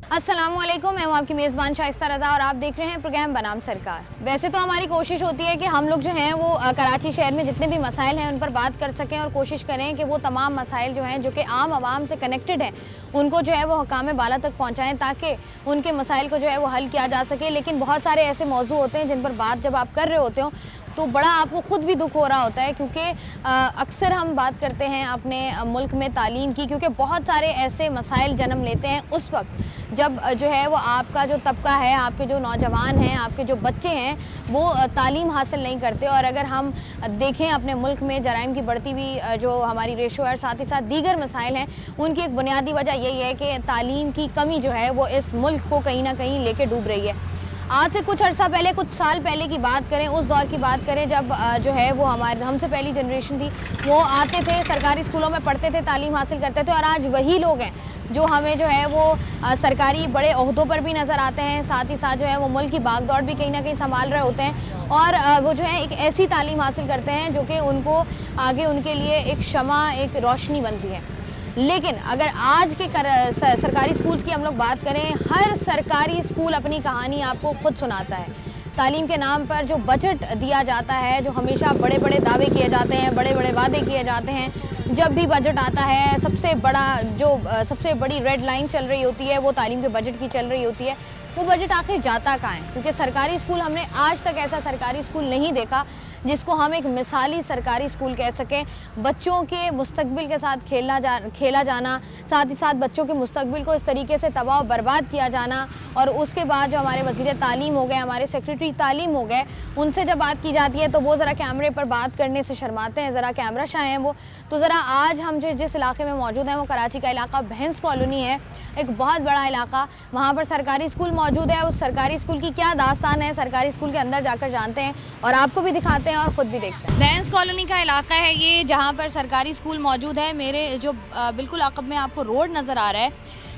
अस्सलामुअलैकुम, मैं हूं आपकी मेज़बान शाइस्ता रज़ा और आप देख रहे हैं प्रोग्राम बनाम सरकार। वैसे तो हमारी कोशिश होती है कि हम लोग जो हैं वो कराची शहर में जितने भी मसाइल हैं उन पर बात कर सकें और कोशिश करें कि वो तमाम मसाइल जो हैं जो कि आम आवाम से कनेक्टेड हैं उनको जो है वो हुकाम बाला तक पहुँचाएँ ताकि उनके मसाइल को जो है वो हल किया जा सके। लेकिन बहुत सारे ऐसे मौजू होते हैं जिन पर बात जब आप कर रहे होते हो तो बड़ा आपको ख़ुद भी दुख हो रहा होता है, क्योंकि अक्सर हम बात करते हैं अपने मुल्क में तालीम की, क्योंकि बहुत सारे ऐसे मसाइल जन्म लेते हैं उस वक्त जब जो है वो आपका जो तबका है, आपके जो नौजवान हैं, आपके जो बच्चे हैं वो तालीम हासिल नहीं करते। और अगर हम देखें अपने मुल्क में जराइम की बढ़ती हुई जो हमारी रेशो है और साथ ही साथ दीगर मसाइल हैं, उनकी एक बुनियादी वजह यही है कि तालीम की कमी जो है वो इस मुल्क को कहीं ना कहीं लेके डूब रही है। आज से कुछ अर्सा पहले, कुछ साल पहले की बात करें, उस दौर की बात करें जब जो है वो हमारे हमसे पहली जनरेशन थी, वो आते थे सरकारी स्कूलों में पढ़ते थे, तालीम हासिल करते थे, और आज वही लोग हैं जो हमें जो है वो सरकारी बड़े ओहदों पर भी नज़र आते हैं, साथ ही साथ जो है वो मुल्क की भागदौड़ भी कहीं ना कहीं संभाल रहे होते हैं और वो जो है एक ऐसी तालीम हासिल करते हैं जो कि उनको आगे उनके लिए एक शमा, एक रोशनी बनती है। लेकिन अगर आज के सरकारी स्कूल्स की हम लोग बात करें, हर सरकारी स्कूल अपनी कहानी आपको खुद सुनाता है। तालीम के नाम पर जो बजट दिया जाता है, जो हमेशा बड़े बड़े दावे किए जाते हैं, बड़े बड़े वादे किए जाते हैं, जब भी बजट आता है सबसे बड़ी रेड लाइन चल रही होती है वो तालीम के बजट की चल रही होती है। वो बजट आखिर जाता कहाँ है? क्योंकि सरकारी स्कूल, हमने आज तक ऐसा सरकारी स्कूल नहीं देखा जिसको हम एक मिसाली सरकारी स्कूल कह सकें। बच्चों के मुस्तकबिल के साथ खेला जाना, साथ ही साथ बच्चों के मुस्तकबिल को इस तरीके से तबाह और बर्बाद किया जाना, और उसके बाद जो हमारे वज़ीर तालीम हो गए, हमारे सेक्रेटरी तालीम हो गए, उनसे जब बात की जाती है तो वो ज़रा कैमरे पर बात करने से शर्माते हैं, ज़रा कैमरा शाय हैं वो। तो ज़रा आज हम जिस इलाके में मौजूद हैं वो कराची का इलाका भैंस कॉलोनी है, एक बहुत बड़ा इलाका। वहाँ पर सरकारी स्कूल मौजूद है। उस सरकारी स्कूल की क्या दास्तान है, सरकारी स्कूल के अंदर जाकर जानते हैं और आपको भी दिखाते हैं और ख़ुद भी देखते हैं। भैंस कॉलोनी का इलाका है ये, जहाँ पर सरकारी स्कूल मौजूद है। मेरे जो बिल्कुल आकब में आपको रोड नज़र आ रहा है,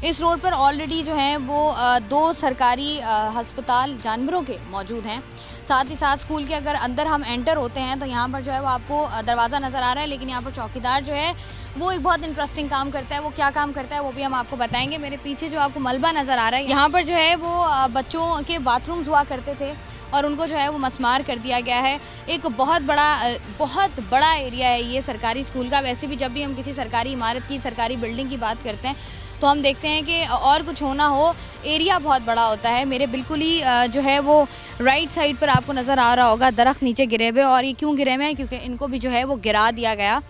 इस रोड पर ऑलरेडी जो है वो 2 सरकारी हस्पताल जानवरों के मौजूद हैं। साथ ही साथ स्कूल के अगर अंदर हम एंटर होते हैं तो यहाँ पर जो है वो आपको दरवाज़ा नज़र आ रहा है, लेकिन यहाँ पर चौकीदार जो है वो एक बहुत इंटरेस्टिंग काम करता है। वो क्या काम करता है वो भी हम आपको बताएंगे। मेरे पीछे जो आपको मलबा नज़र आ रहा है, यहाँ पर जो है वो बच्चों के बाथरूम्स हुआ करते थे और उनको जो है वो मस्मार कर दिया गया है। एक बहुत बड़ा एरिया है ये सरकारी स्कूल का। वैसे भी जब भी हम किसी सरकारी इमारत की, सरकारी बिल्डिंग की बात करते हैं तो हम देखते हैं कि और कुछ होना हो, एरिया बहुत बड़ा होता है। मेरे बिल्कुल ही जो है वो राइट साइड पर आपको नज़र आ रहा होगा दरख्त नीचे गिरे हुए, और ये क्यों गिरे हुए हैं? क्योंकि इनको भी जो है वो गिरा दिया गया।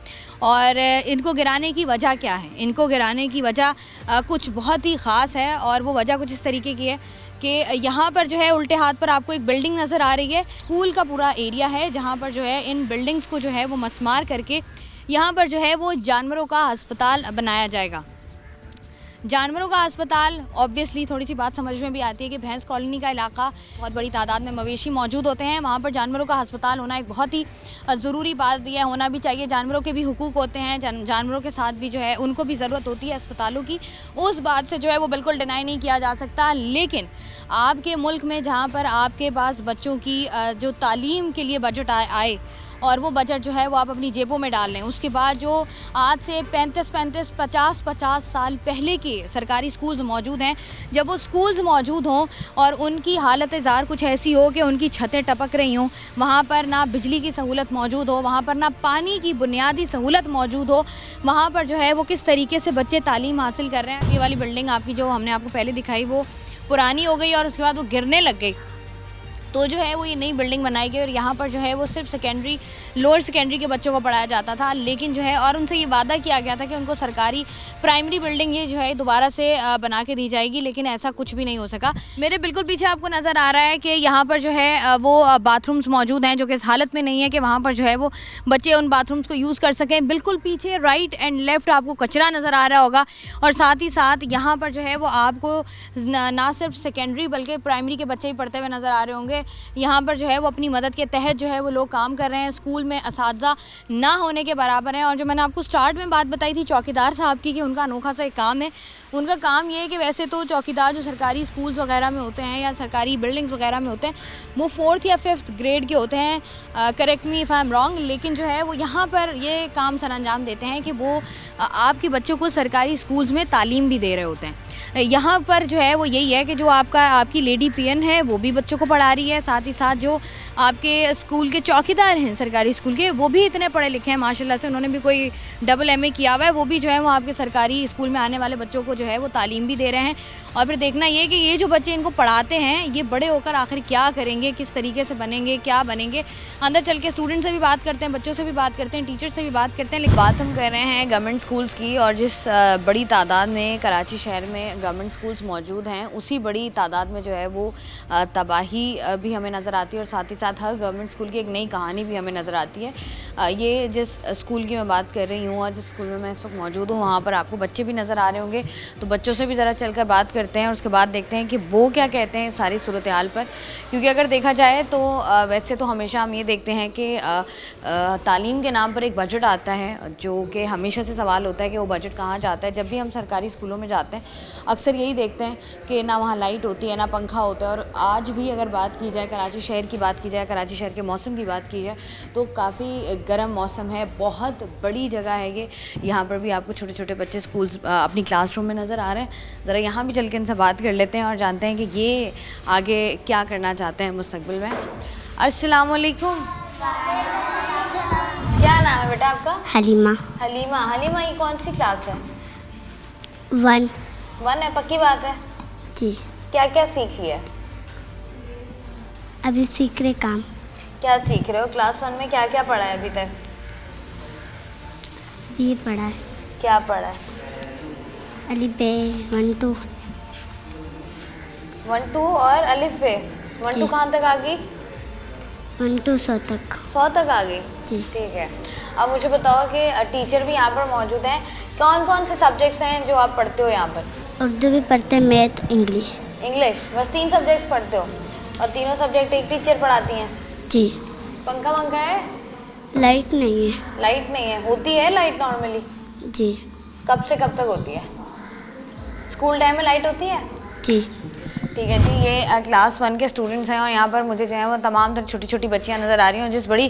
और इनको गिराने की वजह क्या है? इनको गिराने की वजह कुछ बहुत ही ख़ास है, और वो वजह कुछ इस तरीके की है कि यहाँ पर जो है उल्टे हाथ पर आपको एक बिल्डिंग नज़र आ रही है। स्कूल का पूरा एरिया है जहाँ पर जो है इन बिल्डिंग्स को जो है वो मस्मार करके यहाँ पर जो है वो जानवरों का अस्पताल बनाया जाएगा। जानवरों का अस्पताल, ऑब्वियसली थोड़ी सी बात समझ में भी आती है कि भैंस कॉलोनी का इलाका, बहुत बड़ी तादाद में मवेशी मौजूद होते हैं, वहाँ पर जानवरों का अस्पताल होना एक बहुत ही ज़रूरी बात भी है, होना भी चाहिए। जानवरों के भी हुकूक होते हैं, जानवरों के साथ भी जो है उनको भी ज़रूरत होती है अस्पतालों की। उस बात से जो है वो बिल्कुल डिनाई नहीं किया जा सकता। लेकिन आपके मुल्क में जहाँ पर आपके पास बच्चों की जो तालीम के लिए बजट आए और वो बजट जो है वो आप अपनी जेबों में डाल लें, उसके बाद जो आज से 35-35, 50-50 साल पहले के सरकारी स्कूल्स मौजूद हैं, जब वो स्कूल्स मौजूद हों और उनकी हालत ज़ार कुछ ऐसी हो कि उनकी छतें टपक रही हों, वहाँ पर ना बिजली की सहूलत मौजूद हो, वहाँ पर ना पानी की बुनियादी सहूलत मौजूद हो, वहाँ पर जो है वो किस तरीके से बच्चे तालीम हासिल कर रहे हैं। ये वाली बिल्डिंग आपकी जो हमने आपको पहले दिखाई वो पुरानी हो गई और उसके बाद वो गिरने लग गई, तो जो है वो ये नई बिल्डिंग बनाई गई और यहाँ पर जो है वो सिर्फ लोअर सेकेंडरी के बच्चों को पढ़ाया जाता था। लेकिन जो है और उनसे ये वादा किया गया था कि उनको सरकारी प्राइमरी बिल्डिंग ये जो है दोबारा से बना के दी जाएगी, लेकिन ऐसा कुछ भी नहीं हो सका। मेरे बिल्कुल पीछे आपको नज़र आ रहा है कि यहाँ पर जो है वो बाथरूम्स मौजूद हैं जो कि इस हालत में नहीं है कि वहाँ पर जो है वो बच्चे उन बाथरूम्स को यूज़ कर सकें। बिल्कुल पीछे राइट एंड लेफ़्ट आपको कचरा नज़र आ रहा होगा, और साथ ही साथ यहाँ पर जो है वो आपको ना सिर्फ सेकेंडरी बल्कि प्राइमरी के बच्चे ही पढ़ते हुए नज़र आ रहे होंगे। यहाँ पर जो है वो अपनी मदद के तहत जो है वो लोग काम कर रहे हैं। स्कूल में असातिज़ा ना होने के बराबर हैं। और जो मैंने आपको स्टार्ट में बात बताई थी चौकीदार साहब की कि उनका अनोखा सा एक काम है, उनका काम ये है कि वैसे तो चौकीदार जो सरकारी स्कूल्स वगैरह में होते हैं या सरकारी बिल्डिंग्स वगैरह में होते हैं वो 4th या 5th ग्रेड के होते हैं, correct me if I am wrong, लेकिन जो है वो यहाँ पर ये काम सर अंजाम देते हैं कि वो आपके बच्चों को सरकारी स्कूल्स में तालीम भी दे रहे होते हैं। यहाँ पर जो है वो यही है कि जो आपकी लेडी पीएन है वो भी बच्चों को पढ़ा रही है, साथ ही साथ जो आपके स्कूल के चौकीदार हैं सरकारी स्कूल के, वो भी इतने पढ़े लिखे हैं माशाल्लाह से, उन्होंने भी कोई डबल एमए किया हुआ है, वो भी जो है वो आपके सरकारी स्कूल में आने वाले बच्चों को जो है वो तालीम भी दे रहे हैं। और फिर देखना ये कि ये जो बच्चे इनको पढ़ाते हैं ये बड़े होकर आखिर क्या करेंगे, किस तरीके से बनेंगे, क्या बनेंगे। अंदर चल के स्टूडेंट से भी बात करते हैं, बच्चों से भी बात करते हैं, टीचर से भी बात करते हैं। लेकिन बात हम कर रहे हैं गवर्नमेंट स्कूल्स की, और जिस बड़ी तादाद में कराची शहर में गवर्नमेंट स्कूल्स मौजूद हैं उसी बड़ी तादाद में जो है वो तबाही भी हमें नज़र आती है, और साथ ही साथ हर गवर्नमेंट स्कूल की एक नई कहानी भी हमें नज़र आती है। ये जिस स्कूल की मैं बात कर रही हूँ और जिस स्कूल में मैं इस वक्त मौजूद हूँ वहाँ पर आपको बच्चे भी नज़र आ रहे होंगे, तो बच्चों से भी ज़रा चलकर बात करते हैं और उसके बाद देखते हैं कि वो क्या कहते हैं सारी सूरत हाल पर। क्योंकि अगर देखा जाए तो वैसे तो हमेशा हम ये देखते हैं कि तालीम के नाम पर एक बजट आता है, जो कि हमेशा से सवाल होता है कि वो बजट कहाँ जाता है। जब भी हम सरकारी स्कूलों में जाते हैं अक्सर यही देखते हैं कि ना वहाँ लाइट होती है, ना पंखा होता है। और आज भी अगर बात की जाए कराची शहर की, बात की जाए कराची शहर के मौसम की बात की जाए तो काफ़ी गर्म मौसम है, बहुत बड़ी जगह है ये। यहाँ पर भी आपको छोटे छोटे बच्चे स्कूल्स अपनी क्लासरूम में नज़र आ रहे हैं। ज़रा यहाँ भी चल के इनसे बात कर लेते हैं और जानते हैं कि ये आगे क्या करना चाहते हैं मुस्तकबिल में। अस्सलाम वालेकुम। क्या नाम है बेटा आपका? हलीमा। हलीमा। हलीमा, ये कौन सी क्लास है? 1। 1 है, पक्की बात है? जी। क्या क्या सीख लिया? अभी सीख रहे काम। क्या सीख रहे हो? क्लास 1 में क्या क्या पढ़ा है अभी तक? ये पढ़ा है। क्या पढ़ा है? अली बे 1 2। 1 2 और अलिफ बे। 1 2 कहाँ तक आ गई? 1 2 100 तक। 100 तक आ गई? जी। ठीक है। अब मुझे बताओ कि टीचर भी यहाँ पर मौजूद हैं, कौन कौन से सब्जेक्ट्स हैं जो आप पढ़ते हो यहाँ पर? उर्दू भी पढ़ते हैं, मैथ, इंग्लिश। इंग्लिश, बस 3 सब्जेक्ट्स पढ़ते हो और तीनों सब्जेक्ट एक टीचर पढ़ाती हैं? जी। पंखा वंखा है? लाइट नहीं है। लाइट नहीं है? होती है लाइट नॉर्मली? जी। कब से कब तक होती है? स्कूल टाइम में लाइट होती है? जी। ठीक है जी। ये क्लास 1 के स्टूडेंट्स हैं और यहाँ पर मुझे जो है वो तमाम तरह छोटी छोटी बच्चियाँ नज़र आ रही हैं। जिस बड़ी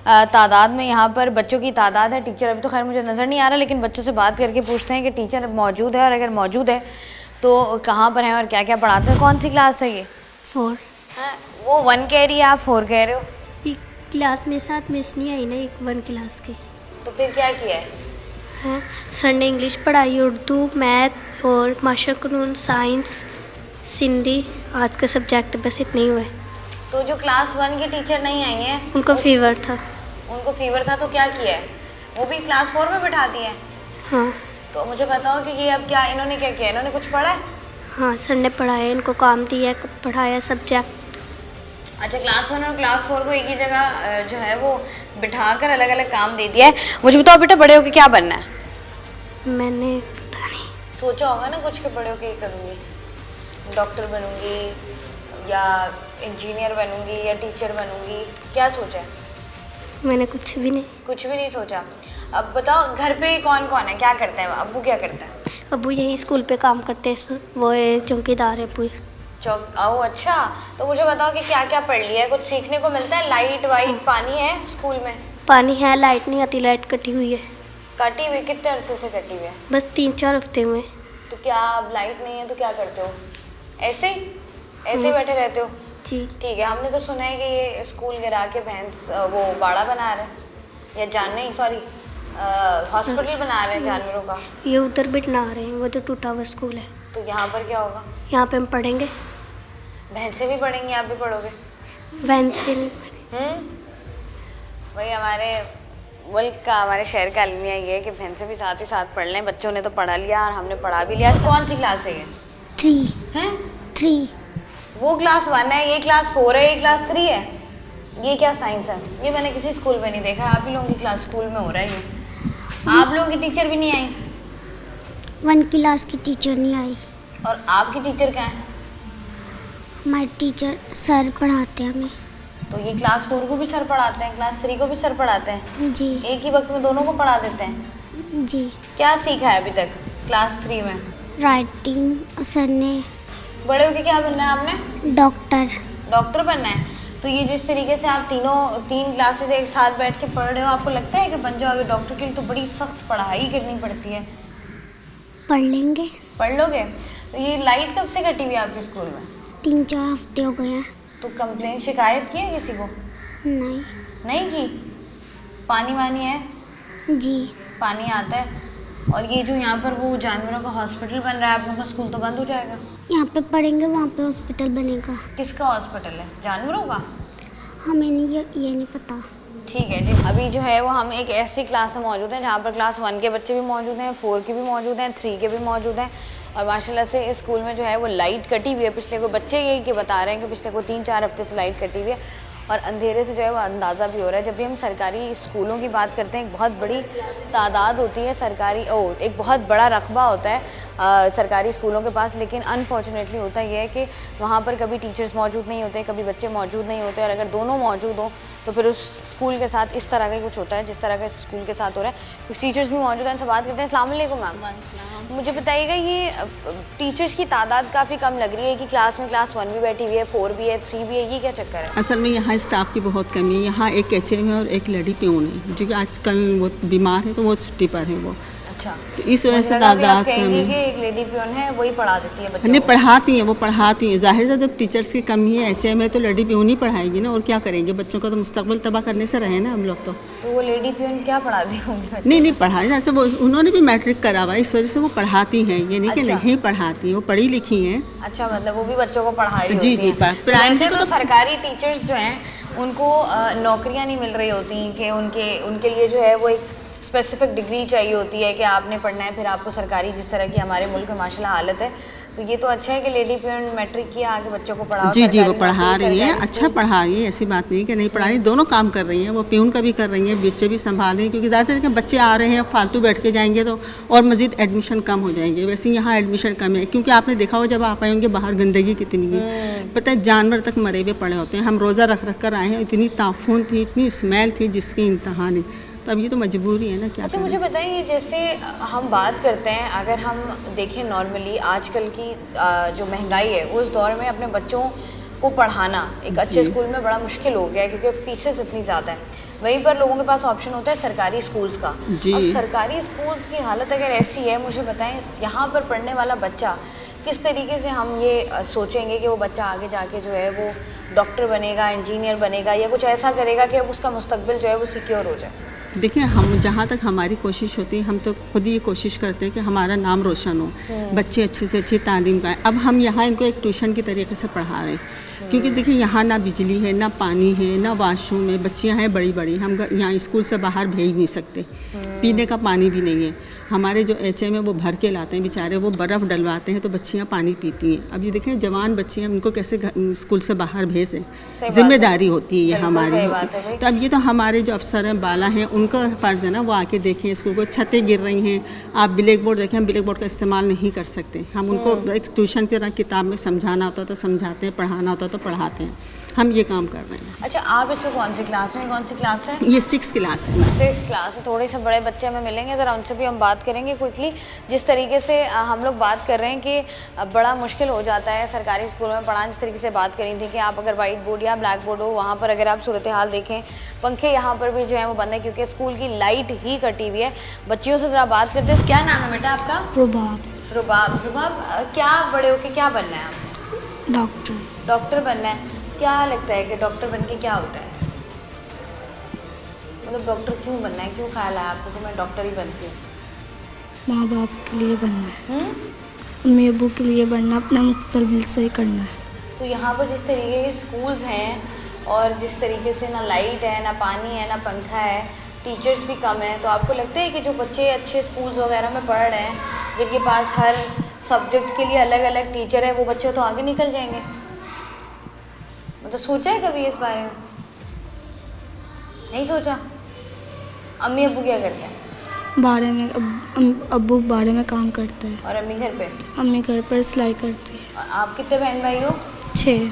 तादाद में यहाँ पर बच्चों की तादाद है, टीचर अभी तो खैर मुझे नज़र नहीं आ रहा, लेकिन बच्चों से बात करके पूछते हैं कि टीचर मौजूद है, और अगर मौजूद है तो कहाँ पर हैं और क्या क्या पढ़ाते हैं। कौन सी क्लास है ये? 4। हाँ, वो 1 कह रही है, आप 4 कह रहे हो। एक क्लास में साथ मिस नहीं आई ना, एक 1 क्लास की। तो फिर क्या किया है? हाँ, सर ने इंग्लिश पढ़ाई, उर्दू, मैथ और माशरा कानून, साइंस, सिंधी। आज का सब्जेक्ट बस इतने ही हुए। तो जो क्लास 1 की टीचर नहीं आई हैं उनको फीवर था। उनको फीवर था तो क्या किया है? वो भी क्लास 4 में बिठाती हैं? हाँ। तो मुझे बताओ कि ये अब क्या इन्होंने क्या किया? इन्होंने कुछ पढ़ा है? हाँ, सर ने पढ़ाया, इनको काम दिया, पढ़ाया सब्जेक्ट। अच्छा, क्लास 1 और क्लास 4 को एक ही जगह जो है वो बिठाकर अलग अलग काम दे दिया है। मुझे बताओ बेटा, बड़े होके क्या बनना है? मैंने पता नहीं सोचा होगा ना कुछ, के बड़े होके ये करूँगी, डॉक्टर बनूँगी या इंजीनियर बनूँगी या टीचर बनूँगी, क्या सोचा है? मैंने कुछ भी नहीं। कुछ भी नहीं सोचा। अब बताओ घर पे कौन कौन है, क्या करते हैं? अब्बू क्या करता है? अबू यहीं स्कूल पे काम करते हैं, वो चौकीदार है अबू। ओह अच्छा। तो मुझे बताओ कि क्या क्या पढ़ लिया है, कुछ सीखने को मिलता है? लाइट वाइट पानी है स्कूल में? पानी है, लाइट नहीं आती, लाइट कटी हुई है। कटी हुई? कितने अरसे से कटी हुई है? बस 3-4 हफ्ते हुए। तो क्या अब लाइट नहीं है तो क्या करते हो? ऐसे ही बैठे रहते हो? जी। ठीक है। हमने तो सुना है कि ये स्कूल गिरा के भैंस वो बाड़ा बना रहे हैं, या नहीं सॉरी हॉस्पिटल बना रहे हैं जानवरों का। ये उधर भी बना रहे हैं, वो जो टूटा हुआ स्कूल है। तो यहाँ पर क्या होगा? यहाँ पे हम पढ़ेंगे। भैंसें भी पढ़ेंगी, आप भी पढ़ोगे? भैंसे नहीं। वही हमारे मुल्क का, हमारे शहर का अलमिया ये है कि भैंसें भी साथ ही साथ पढ़ लें। बच्चों ने तो पढ़ा लिया और हमने पढ़ा भी लिया। कौन सी क्लास है ये? 3 हैं? 3। वो क्लास 1 है, ये क्लास 4 है, ये क्लास 3 है। ये क्या साइंस है? ये मैंने किसी स्कूल में नहीं देखा। आप ही लोगों की क्लास स्कूल में हो रहा है ये। आप लोगों की टीचर भी नहीं आई? 1 क्लास की टीचर नहीं आई। और आपकी टीचर क्या है? हमारे टीचर सर पढ़ाते हैं हमें। तो ये क्लास 4 को भी सर पढ़ाते हैं, क्लास 3 को भी सर पढ़ाते हैं? जी। एक ही वक्त में दोनों को पढ़ा देते हैं? जी। क्या सीखा है अभी तक क्लास 3 में? राइटिंग। सर ने बड़े होके क्या बनना है आपने? डॉक्टर बनना है। तो ये जिस तरीके से आप 3 क्लासेस एक साथ बैठ के पढ़ रहे हो, आपको लगता है कि बन जाओगे डॉक्टर के लिए? तो बड़ी सख्त पढ़ाई करनी पढ़ती है। पढ़ लेंगे। पढ़ लोगे? तो ये लाइट कब से कटी हुई है आपके स्कूल में? 3-4 हफ्ते हो गए हैं। तो कंप्लेंट शिकायत की है किसी को? नहीं। नहीं की? पानी वानी है? जी। पानी आता है? और ये जो यहाँ पर वो जानवरों का हॉस्पिटल बन रहा है, आप लोगों का स्कूल तो बंद हो जाएगा। यहाँ पे पढ़ेंगे, वहाँ पे हॉस्पिटल बनेगा। किसका हॉस्पिटल है? जानवरों का? हमें नहीं ये नहीं पता। ठीक है जी। अभी जो है वो हम एक ऐसी क्लास में मौजूद हैं जहाँ पर क्लास 1 के बच्चे भी मौजूद हैं, 4 के भी मौजूद हैं, 3 के भी मौजूद हैं। और माशाल्लाह से इस स्कूल में जो है वो लाइट कटी हुई है। पिछले को बच्चे यही के बता रहे हैं कि पिछले को 3-4 हफ्ते से लाइट कटी हुई है और अंधेरे से जो है वो अंदाज़ा भी हो रहा है। जब भी हम सरकारी स्कूलों की बात करते हैं, एक बहुत बड़ी तादाद होती है एक बहुत बड़ा रकबा होता है सरकारी स्कूलों के पास, लेकिन अनफॉर्चुनेटली होता ये है कि वहाँ पर कभी टीचर्स मौजूद नहीं होते, कभी बच्चे मौजूद नहीं होते, और अगर दोनों मौजूद हों तो फिर उस स्कूल के साथ इस तरह का कुछ होता है जिस तरह का इस स्कूल के साथ हो रहा है। कुछ टीचर्स भी मौजूद हैं, उनसे बात करते हैं। अस्सलाम वालेकुम मैम, मुझे बताइएगा ये टीचर्स की तादाद काफ़ी कम लग रही है कि क्लास में क्लास 1 भी बैठी हुई है, 4 भी है, 3 भी है, ये क्या चक्कर है? असल में यहाँ स्टाफ की बहुत कमी है। यहाँ एक एचएम है और एक लेडी प्यून है जो कि आजकल वो बीमार है तो वो छुट्टी पर है वो। अच्छा, तो इस वजह से आप तादाद कहेंगे कम कि है। एक लेडी पियोन है वही पढ़ा देती है बच्चों नहीं को? पढ़ाती हैं, वो पढ़ाती हैं। जाहिर से जब टीचर्स की कमी है, एचएम है, तो लेडी प्यून ही पढ़ाएगी ना, और क्या करेंगे? बच्चों का तो मुस्तकबिल तबाह करने से रहे ना हम लोग। तो वो लेडी पियोन क्या पढ़ाती होंगी? नहीं पढ़ाई, जैसे वो उन्होंने भी मैट्रिक करा हुआ है, इस वजह से वो पढ़ाती हैं। ये नहीं कि अच्छा। नहीं पढ़ाती हैं, वो पढ़ी लिखी हैं। अच्छा, मतलब वो भी बच्चों को पढ़ा रही जी, होती जी, हैं। प्राइमरी वैसे को तो तो सरकारी टीचर्स जो हैं उनको नौकरियां नहीं मिल रही होती कि उनके लिए जो है वो एक स्पेसिफिक डिग्री चाहिए होती है कि आपने पढ़ना है, फिर आपको सरकारी, जिस तरह की हमारे मुल्क में माशाल्लाह हालत है, तो ये तो अच्छा है कि लेडी पियोन मैट्रिक किया, आगे बच्चों को पढ़ाओ। जी, सरकारी वो पढ़ा नौकरी, रही है, सरकारी अच्छा स्कूल। पढ़ा रही है, ऐसी बात नहीं कि नहीं पढ़ा रही। दोनों काम कर रही हैं, वो प्यून का भी कर रही हैं, बच्चे भी संभाल रही हैं, क्योंकि ज़्यादातर देखिए बच्चे आ रहे हैं, फालतू बैठ के जाएंगे तो और मज़ीद एडमिशन कम हो जाएंगे। वैसे यहाँ एडमिशन कम है, क्योंकि आपने देखा हो जब आप आए होंगे बाहर गंदगी कितनी है, पता है जानवर तक मरे हुए पड़े होते हैं। हम रोज़ा रख कर आए हैं, इतनी ताफून थी, इतनी स्मेल थी जिसकी इंतहा नहीं। तो अब ये तो मजबूरी है ना, क्या अच्छा, करें? मुझे बताइए, जैसे हम बात करते हैं, अगर हम देखें नॉर्मली आजकल की जो महंगाई है उस दौर में अपने बच्चों को पढ़ाना एक अच्छे स्कूल में बड़ा मुश्किल हो गया है, क्योंकि फीसेस इतनी ज़्यादा है। वहीं पर लोगों के पास ऑप्शन होता है सरकारी स्कूल्स का। जी। अब सरकारी स्कूल्स की हालत अगर ऐसी है, मुझे बताएं यहाँ पर पढ़ने वाला बच्चा किस तरीके से हम ये सोचेंगे कि वो बच्चा आगे जाके जो है वो डॉक्टर बनेगा, इंजीनियर बनेगा, या कुछ ऐसा करेगा कि अब उसका मुस्तकबिल जो है वो सिक्योर हो जाए? देखिए, हम जहाँ तक हमारी कोशिश होती है, हम तो खुद ही कोशिश करते हैं कि हमारा नाम रोशन हो, बच्चे अच्छे से अच्छी तालीम पाएँ। अब हम यहाँ इनको एक ट्यूशन की तरीके से पढ़ा रहे हैं, क्योंकि देखिए यहाँ ना बिजली है, ना पानी है, ना वाशरूम है, बच्चियाँ हैं बड़ी बड़ी, हम यहाँ स्कूल से बाहर भेज नहीं सकते, पीने का पानी भी नहीं है। हमारे जो एचएम है वो भर के लाते हैं बेचारे, वो बर्फ़ डलवाते हैं तो बच्चियाँ पानी पीती हैं। अब ये देखें जवान बच्चियाँ, उनको कैसे स्कूल से बाहर भेजें? जिम्मेदारी होती है ये हमारी होती है। तो अब ये तो हमारे जो अफसर हैं, बाला हैं, उनका फ़र्ज़ है ना, वो आके देखें स्कूल को। छतें गिर रही हैं, आप ब्लैक बोर्ड देखें, हम ब्लैक बोर्ड का इस्तेमाल नहीं कर सकते। हम उनको एक ट्यूशन की तरह किताब में समझाना होता तो समझाते हैं, पढ़ाना होता तो पढ़ाते हैं। हम ये काम कर रहे हैं। अच्छा, आप इसमें कौन सी क्लास में, कौन सी क्लास है? ये 6 क्लास है। 6 क्लास है। थोड़े से बड़े बच्चे हमें मिलेंगे, ज़रा उनसे भी हम बात करेंगे क्विकली। जिस तरीके से हम लोग बात कर रहे हैं कि बड़ा मुश्किल हो जाता है सरकारी स्कूलों में पढ़ाना, जिस तरीके से बात करी थी कि आप अगर वाइट बोर्ड या ब्लैक बोर्ड हो, वहाँ पर अगर आप सूरत हाल देखें, पंखे यहाँ पर भी जो है वो बंद है क्योंकि स्कूल की लाइट ही कटी हुई है। बच्चियों से ज़रा बात करते हैं। क्या नाम है बेटा आपका? रुबाब। रुबाब, क्या बड़े होके क्या बनना है आपको? डॉक्टर बनना है। क्या लगता है कि डॉक्टर बन के क्या होता है? मतलब डॉक्टर क्यों बनना है, क्यों ख्याल है आपको कि मैं डॉक्टर ही बनती हूँ? माँ बाप के लिए बनना है, अम्मी अबू के लिए बनना, अपना मुस्तकबिल सही करना है। तो यहाँ पर जिस तरीके के स्कूल्स हैं और जिस तरीके से ना लाइट है, ना पानी है, ना पंखा है, टीचर्स भी कम हैं, तो आपको लगता है कि जो बच्चे अच्छे स्कूल्स वगैरह में पढ़ रहे हैं, जिनके पास हर सब्जेक्ट के लिए अलग अलग टीचर है, वो बच्चे तो आगे निकल जाएंगे? मतलब सोचा है कभी इस बारे में? नहीं सोचा? अम्मी अब्बू क्या करते हैं? बारे में अब्बू बारे में काम करते हैं और अम्मी घर पे? अम्मी घर पर सिलाई करती है। और आप कितने बहन भाई हो? 6।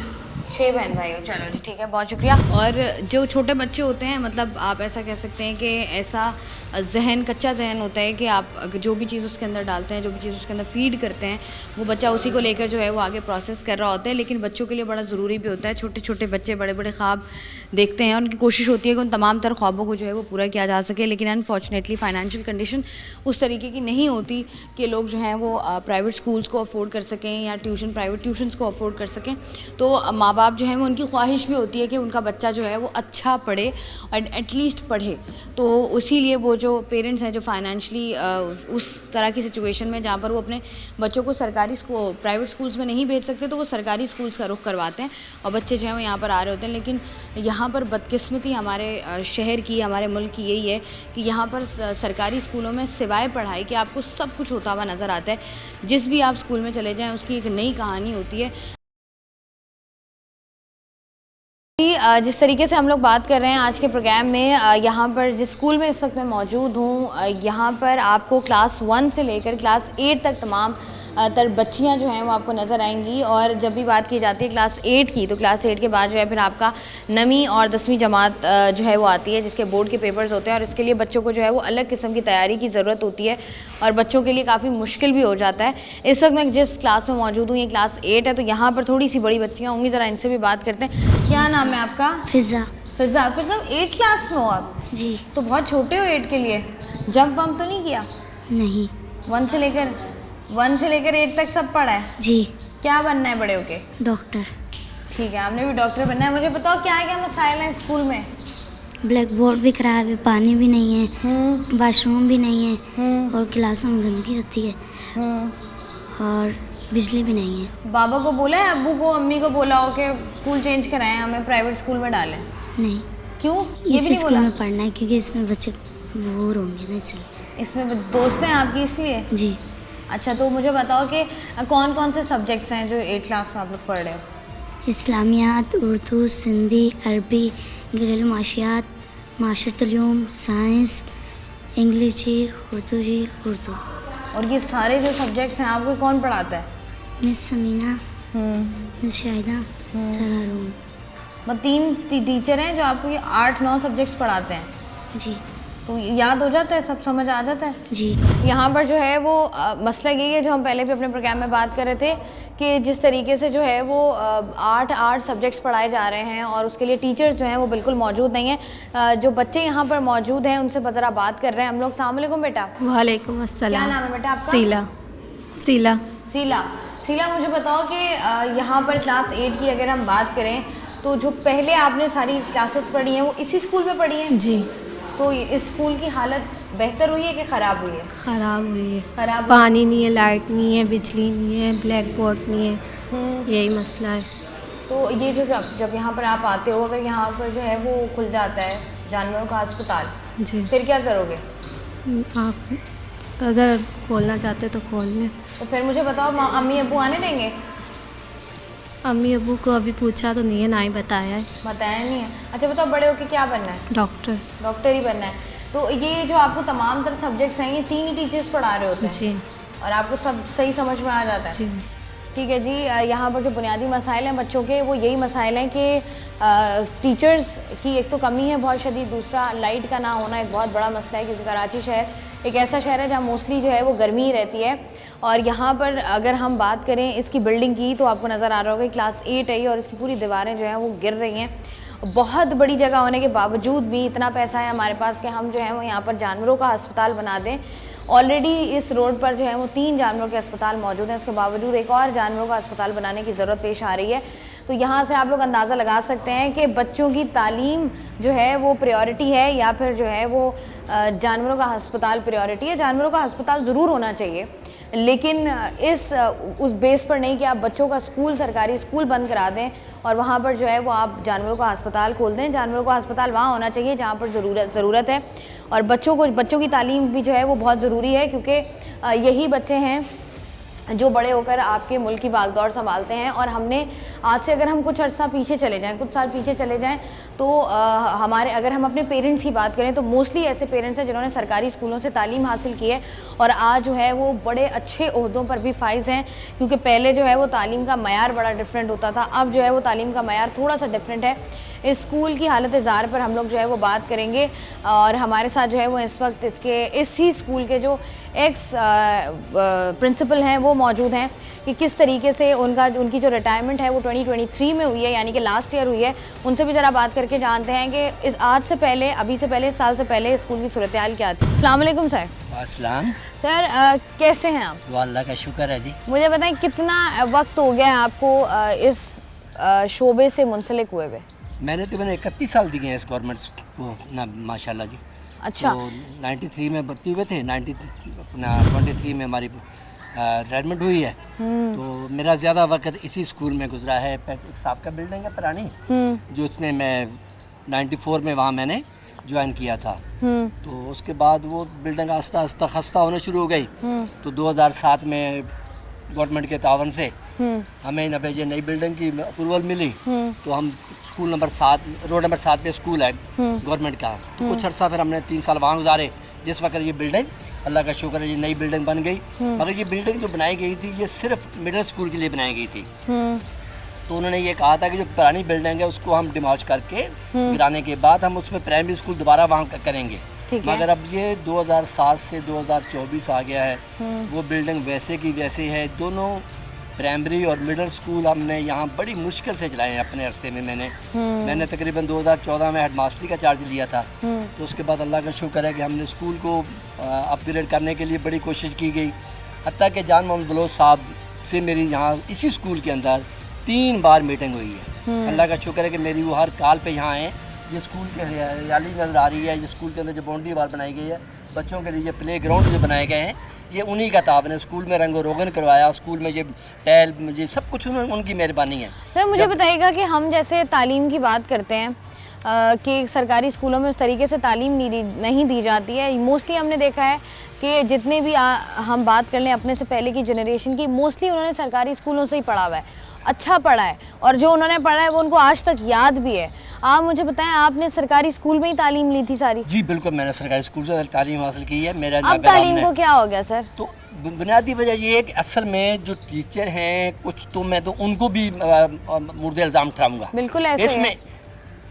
6 बहन भाई हो, चलो जी ठीक है, बहुत शुक्रिया। और जो छोटे बच्चे होते हैं, मतलब आप ऐसा कह सकते हैं कि ऐसा जहन, कच्चा जहन होता है कि आप जो भी चीज़ उसके अंदर डालते हैं, जो भी चीज़ उसके अंदर फीड करते हैं, वो बच्चा उसी को लेकर जो है वो आगे प्रोसेस कर रहा होता है। लेकिन बच्चों के लिए बड़ा ज़रूरी भी होता है, छोटे छोटे बच्चे बड़े बड़े ख्वाब देखते हैं, उनकी कोशिश होती है कि उन तमाम तर ख्वाबों को जो है वो पूरा किया जा सके। लेकिन अनफॉर्चुनेटली फ़ाइनेंशियल कंडीशन उस तरीके की नहीं होती कि लोग जो हैं वो प्राइवेट स्कूल्स को अफोर्ड कर सकें या प्राइवेट ट्यूशन्स को अफोर्ड कर सकें। तो माँ बाप जो हैं वो, उनकी ख्वाहिश भी होती है कि उनका बच्चा जो है वो अच्छा पढ़े और एटलीस्ट पढ़े। तो इसीलिए वो जो पेरेंट्स हैं जो फाइनेंशली उस तरह की सिचुएशन में जहाँ पर वो अपने बच्चों को प्राइवेट स्कूल्स में नहीं भेज सकते, तो वो सरकारी स्कूल्स का रुख करवाते हैं और बच्चे जो हैं वो यहाँ पर आ रहे होते हैं। लेकिन यहाँ पर बदकिस्मती हमारे शहर की, हमारे मुल्क की यही है कि यहाँ पर सरकारी स्कूलों में सिवाय पढ़ाई के आपको सब कुछ होता हुआ नज़र आता है। जिस भी आप स्कूल में चले जाएँ उसकी एक नई कहानी होती है। जिस तरीके से हम लोग बात कर रहे हैं आज के प्रोग्राम में, यहाँ पर जिस स्कूल में इस वक्त मैं मौजूद हूँ, यहाँ पर आपको क्लास 1 से लेकर क्लास 8 तक तमाम तर बच्चियाँ जो हैं वो आपको नज़र आएंगी। और जब भी बात की जाती है क्लास 8 की, तो क्लास 8 के बाद जो है फिर आपका 9वीं और 10वीं जमात जो है वो आती है, जिसके बोर्ड के पेपर्स होते हैं और इसके लिए बच्चों को जो है वो अलग किस्म की तैयारी की ज़रूरत होती है और बच्चों के लिए काफ़ी मुश्किल भी हो जाता है। इस वक्त मैं जिस क्लास में मौजूद हूँ ये क्लास 8 है, तो यहाँ पर थोड़ी सी बड़ी बच्चियाँ होंगी, ज़रा इनसे भी बात करते हैं। क्या नाम है आपका? फिज़ा। फिज़ा। 8 क्लास में हो आप? जी। तो बहुत छोटे हो 8 के लिए। जंप वंप तो नहीं किया? नहीं। 1 से लेकर 8 तक सब पढ़ा है? जी। क्या बनना है बड़े होके? डॉक्टर। ठीक है, आपने भी डॉक्टर बनना है। मुझे बताओ क्या क्या मसाइल हैं स्कूल में? ब्लैक बोर्ड भी खराब है, पानी भी नहीं है, वाशरूम भी नहीं है और क्लासों में गंदगी होती है और बिजली भी नहीं है। बाबा को बोला है, अब्बू को, अम्मी को बोला हो कि स्कूल चेंज कराएं, हमें प्राइवेट स्कूल में डालें? नहीं। क्यों? ये भी इसी नहीं स्कूल बोला? में पढ़ना है क्योंकि इसमें बच्चे बोर होंगे ना, इसलिए। इसमें दोस्त हैं आपकी इसलिए? जी। अच्छा, तो मुझे बताओ कि कौन कौन से सब्जेक्ट्स हैं जो 8 क्लास में आप लोग पढ़ रहे हो? इस्लामियात, उर्दू, सिंधी, अरबी, घरेलू माशियात, माशरतुल उलूम, साइंस, इंग्लिश जी, उर्दू। और ये सारे जो सब्जेक्ट्स हैं आपको कौन पढ़ाता है? Miss Samina, miss Shahida, sir Haroon. मतलब 3 टीचर हैं जो आपको ये 8-9 सब्जेक्ट्स पढ़ाते हैं? जी। तो याद हो जाता है, सब समझ आ जाता है? जी। यहाँ पर जो है वो मसला यही है जो हम पहले भी अपने प्रोग्राम में बात कर रहे थे कि जिस तरीके से जो है वो 8 सब्जेक्ट्स पढ़ाए जा रहे हैं और उसके लिए टीचर्स जो हैं वो बिल्कुल मौजूद नहीं हैं। जो बच्चे यहाँ पर मौजूद हैं उनसे ज़रा बात कर रहे हैं हम लोग। अस्सलाम वालेकुम बेटा। वालेकुम अस्सलाम। क्या नाम है बेटा आपका? सीला। मुझे बताओ कि यहाँ पर क्लास 8 की अगर हम बात करें तो जो पहले आपने सारी क्लासेस पढ़ी हैं वो इसी स्कूल में पढ़ी हैं? जी। तो इस स्कूल की हालत बेहतर हुई है कि ख़राब हुई है? ख़राब हुई है। ख़राब। पानी नहीं है, लाइट नहीं है, बिजली नहीं है, ब्लैक बोर्ड नहीं है, यही मसला है। तो ये जो जब यहाँ पर आप आते हो, अगर यहाँ पर जो है वो खुल जाता है जानवरों का अस्पताल, जी, फिर क्या करोगे? आप अगर खोलना चाहते तो खोल लें। तो फिर मुझे बताओ, अम्मी अब्बू आने देंगे? अम्मी अब्बू को अभी पूछा तो नहीं है, ना ही बताया है। बताया नहीं है? अच्छा बताओ, बड़े होके क्या बनना है? डॉक्टर ही बनना है। तो ये जो आपको तमाम तरह सब्जेक्ट्स हैं ये 3 ही टीचर्स पढ़ा रहे होते हैं? जी। और आपको सब सही समझ में आ जाता है? जी। ठीक है जी। यहाँ पर जो बुनियादी मसाइल हैं बच्चों के, वो यही मसाइल हैं कि टीचर्स की एक तो कमी है बहुत शदीद, दूसरा लाइट का ना होना एक बहुत बड़ा मसला है क्योंकि कराची शहर एक ऐसा शहर है जहाँ मोस्टली जो है वो गर्मी ही रहती है। और यहाँ पर अगर हम बात करें इसकी बिल्डिंग की तो आपको नज़र आ रहा होगा क्लास 8 है और इसकी पूरी दीवारें जो हैं वो गिर रही हैं। बहुत बड़ी जगह होने के बावजूद भी इतना पैसा है हमारे पास कि हम जो है वो यहाँ पर जानवरों का अस्पताल बना दें। ऑलरेडी इस रोड पर जो है वो 3 जानवरों के अस्पताल मौजूद हैं, उसके बावजूद एक और जानवरों का अस्पताल बनाने की ज़रूरत पेश आ रही है। तो यहाँ से आप लोग अंदाज़ा लगा सकते हैं कि बच्चों की तालीम जो है वो प्रायोरिटी है या फिर जो है वो जानवरों का अस्पताल प्रायोरिटी है। जानवरों का अस्पताल ज़रूर होना चाहिए, लेकिन उस बेस पर नहीं कि आप बच्चों का स्कूल, सरकारी स्कूल बंद करा दें और वहाँ पर जो है वो आप जानवरों का अस्पताल खोल दें। जानवरों का अस्पताल वहाँ होना चाहिए जहाँ पर ज़रूरत है और बच्चों की तालीम भी जो है वो बहुत ज़रूरी है क्योंकि यही बच्चे हैं जो बड़े होकर आपके मुल्क की भागदौड़ संभालते हैं। और हमने आज से अगर हम कुछ अर्सा पीछे चले जाएं, कुछ साल पीछे चले जाएं, तो हमारे अगर हम अपने पेरेंट्स की बात करें तो मोस्टली ऐसे पेरेंट्स हैं जिन्होंने सरकारी स्कूलों से तालीम हासिल की है और आज जो है वो बड़े अच्छे ओहदों पर भी फाइज हैं, क्योंकि पहले जो है वो तालीम का मयार बड़ा डिफरेंट होता था, अब जो है वो तालीम का मयार थोड़ा सा डिफरेंट है। इस स्कूल की हालत ज़ार पर हम लोग जो है वो बात करेंगे और हमारे साथ जो है वो इस वक्त इसी स्कूल के जो एक्स प्रिंसिपल हैं वो मौजूद हैं कि किस तरीके से उनकी जो रिटायरमेंट है वो 2023 में हुई है, यानी कि लास्ट ईयर हुई है। उनसे भी ज़रा बात करके जानते हैं कि इस आज से पहले, अभी से पहले, इस साल से पहले स्कूल की सूरत हाल क्या थी। अस्सलाम वालेकुम सर। अस्सलाम। सर कैसे हैं आप? तो अल्लाह का शुक्र है जी। मुझे बताएं कितना वक्त हो गया है आपको इस शोबे से मुंसलिक हुए हुए? मैंने 31 साल दिए हैं इस गवर्नमेंट को ना, माशाल्लाह जी। अच्छा। तो 93 में भर्ती हुए थे, 23 में हमारी रिटायरमेंट हुई है। तो मेरा ज़्यादा वक्त इसी स्कूल में गुजरा है। एक साहब का बिल्डिंग है पुरानी, जो उसमें मैं 94 में वहाँ मैंने ज्वाइन किया था। तो उसके बाद वो बिल्डिंग आस्ता आस्ता खस्ता होने शुरू हो गई। तो 2007 में गवर्नमेंट के तावन से हमें नई बिल्डिंग की अप्रूवल मिली। तो हम स्कूल नंबर 7, रोड नंबर 7 पे स्कूल है गवर्नमेंट का। तो कुछ अर्सा फिर हमने 3 साल वहाँ गुजारे, जिस वक्त ये बिल्डिंग, अल्लाह का शुक्र है, ये नई बिल्डिंग बन गई। मगर ये बिल्डिंग जो बनाई गई थी ये सिर्फ मिडिल स्कूल के लिए बनाई गई थी। तो उन्होंने ये कहा था कि जो पुरानी बिल्डिंग है उसको हम डिमॉलिश करके गिराने के बाद हम उसमें प्राइमरी स्कूल दोबारा वहाँ करेंगे। मगर अब ये 2007 से 2024 आ गया है, वो बिल्डिंग वैसे की वैसे है। दोनों प्राइमरी और मिडिल स्कूल हमने यहाँ बड़ी मुश्किल से चलाए हैं अपने अरसे में। मैंने तकरीबन 2014 में हेडमास्टरी का चार्ज लिया था। तो उसके बाद अल्लाह का शुक्र है कि हमने स्कूल को अपग्रेड करने के लिए बड़ी कोशिश की गई। हत्ता कि जान मोहम्मद बलोच साहब से मेरी यहाँ इसी स्कूल के अंदर 3 बार मीटिंग हुई है। अल्लाह का शुक्र है कि मेरी वो हर कॉल पे यहाँ आए। ये स्कूल की हरियाली नज़र आ रही है, ये स्कूल के अंदर जो बाउंड्री वाल बनाई गई है, बच्चों के लिए प्ले ग्राउंड जो बनाए गए हैं, ये उन्हीं का तावन है। स्कूल में रंगो रोगन करवाया, स्कूल में ये टैल, ये सब कुछ उनकी मेहरबानी है। सर मुझे बताइएगा कि हम जैसे तालीम की बात करते हैं कि सरकारी स्कूलों में उस तरीके से तालीम नहीं दी जाती है। मोस्टली हमने देखा है कि जितने भी हम बात कर लें अपने से पहले की जनरेशन की, मोस्टली उन्होंने सरकारी स्कूलों से ही पढ़ा हुआ है, अच्छा पढ़ा है, और जो उन्होंने पढ़ा है वो उनको आज तक याद भी है। आप मुझे बताएं, आपने सरकारी स्कूल में ही तालीम ली थी सारी? जी बिल्कुल, मैंने सरकारी स्कूल से तालीम हासिल की है। मेरा अब तालीम को क्या हो गया सर? तो बुनियादी वजह ये है कि असल में जो टीचर हैं कुछ, तो मैं तो उनको भी मुर्दे इल्ज़ाम ठहराऊंगा। बिल्कुल ऐसे इसमें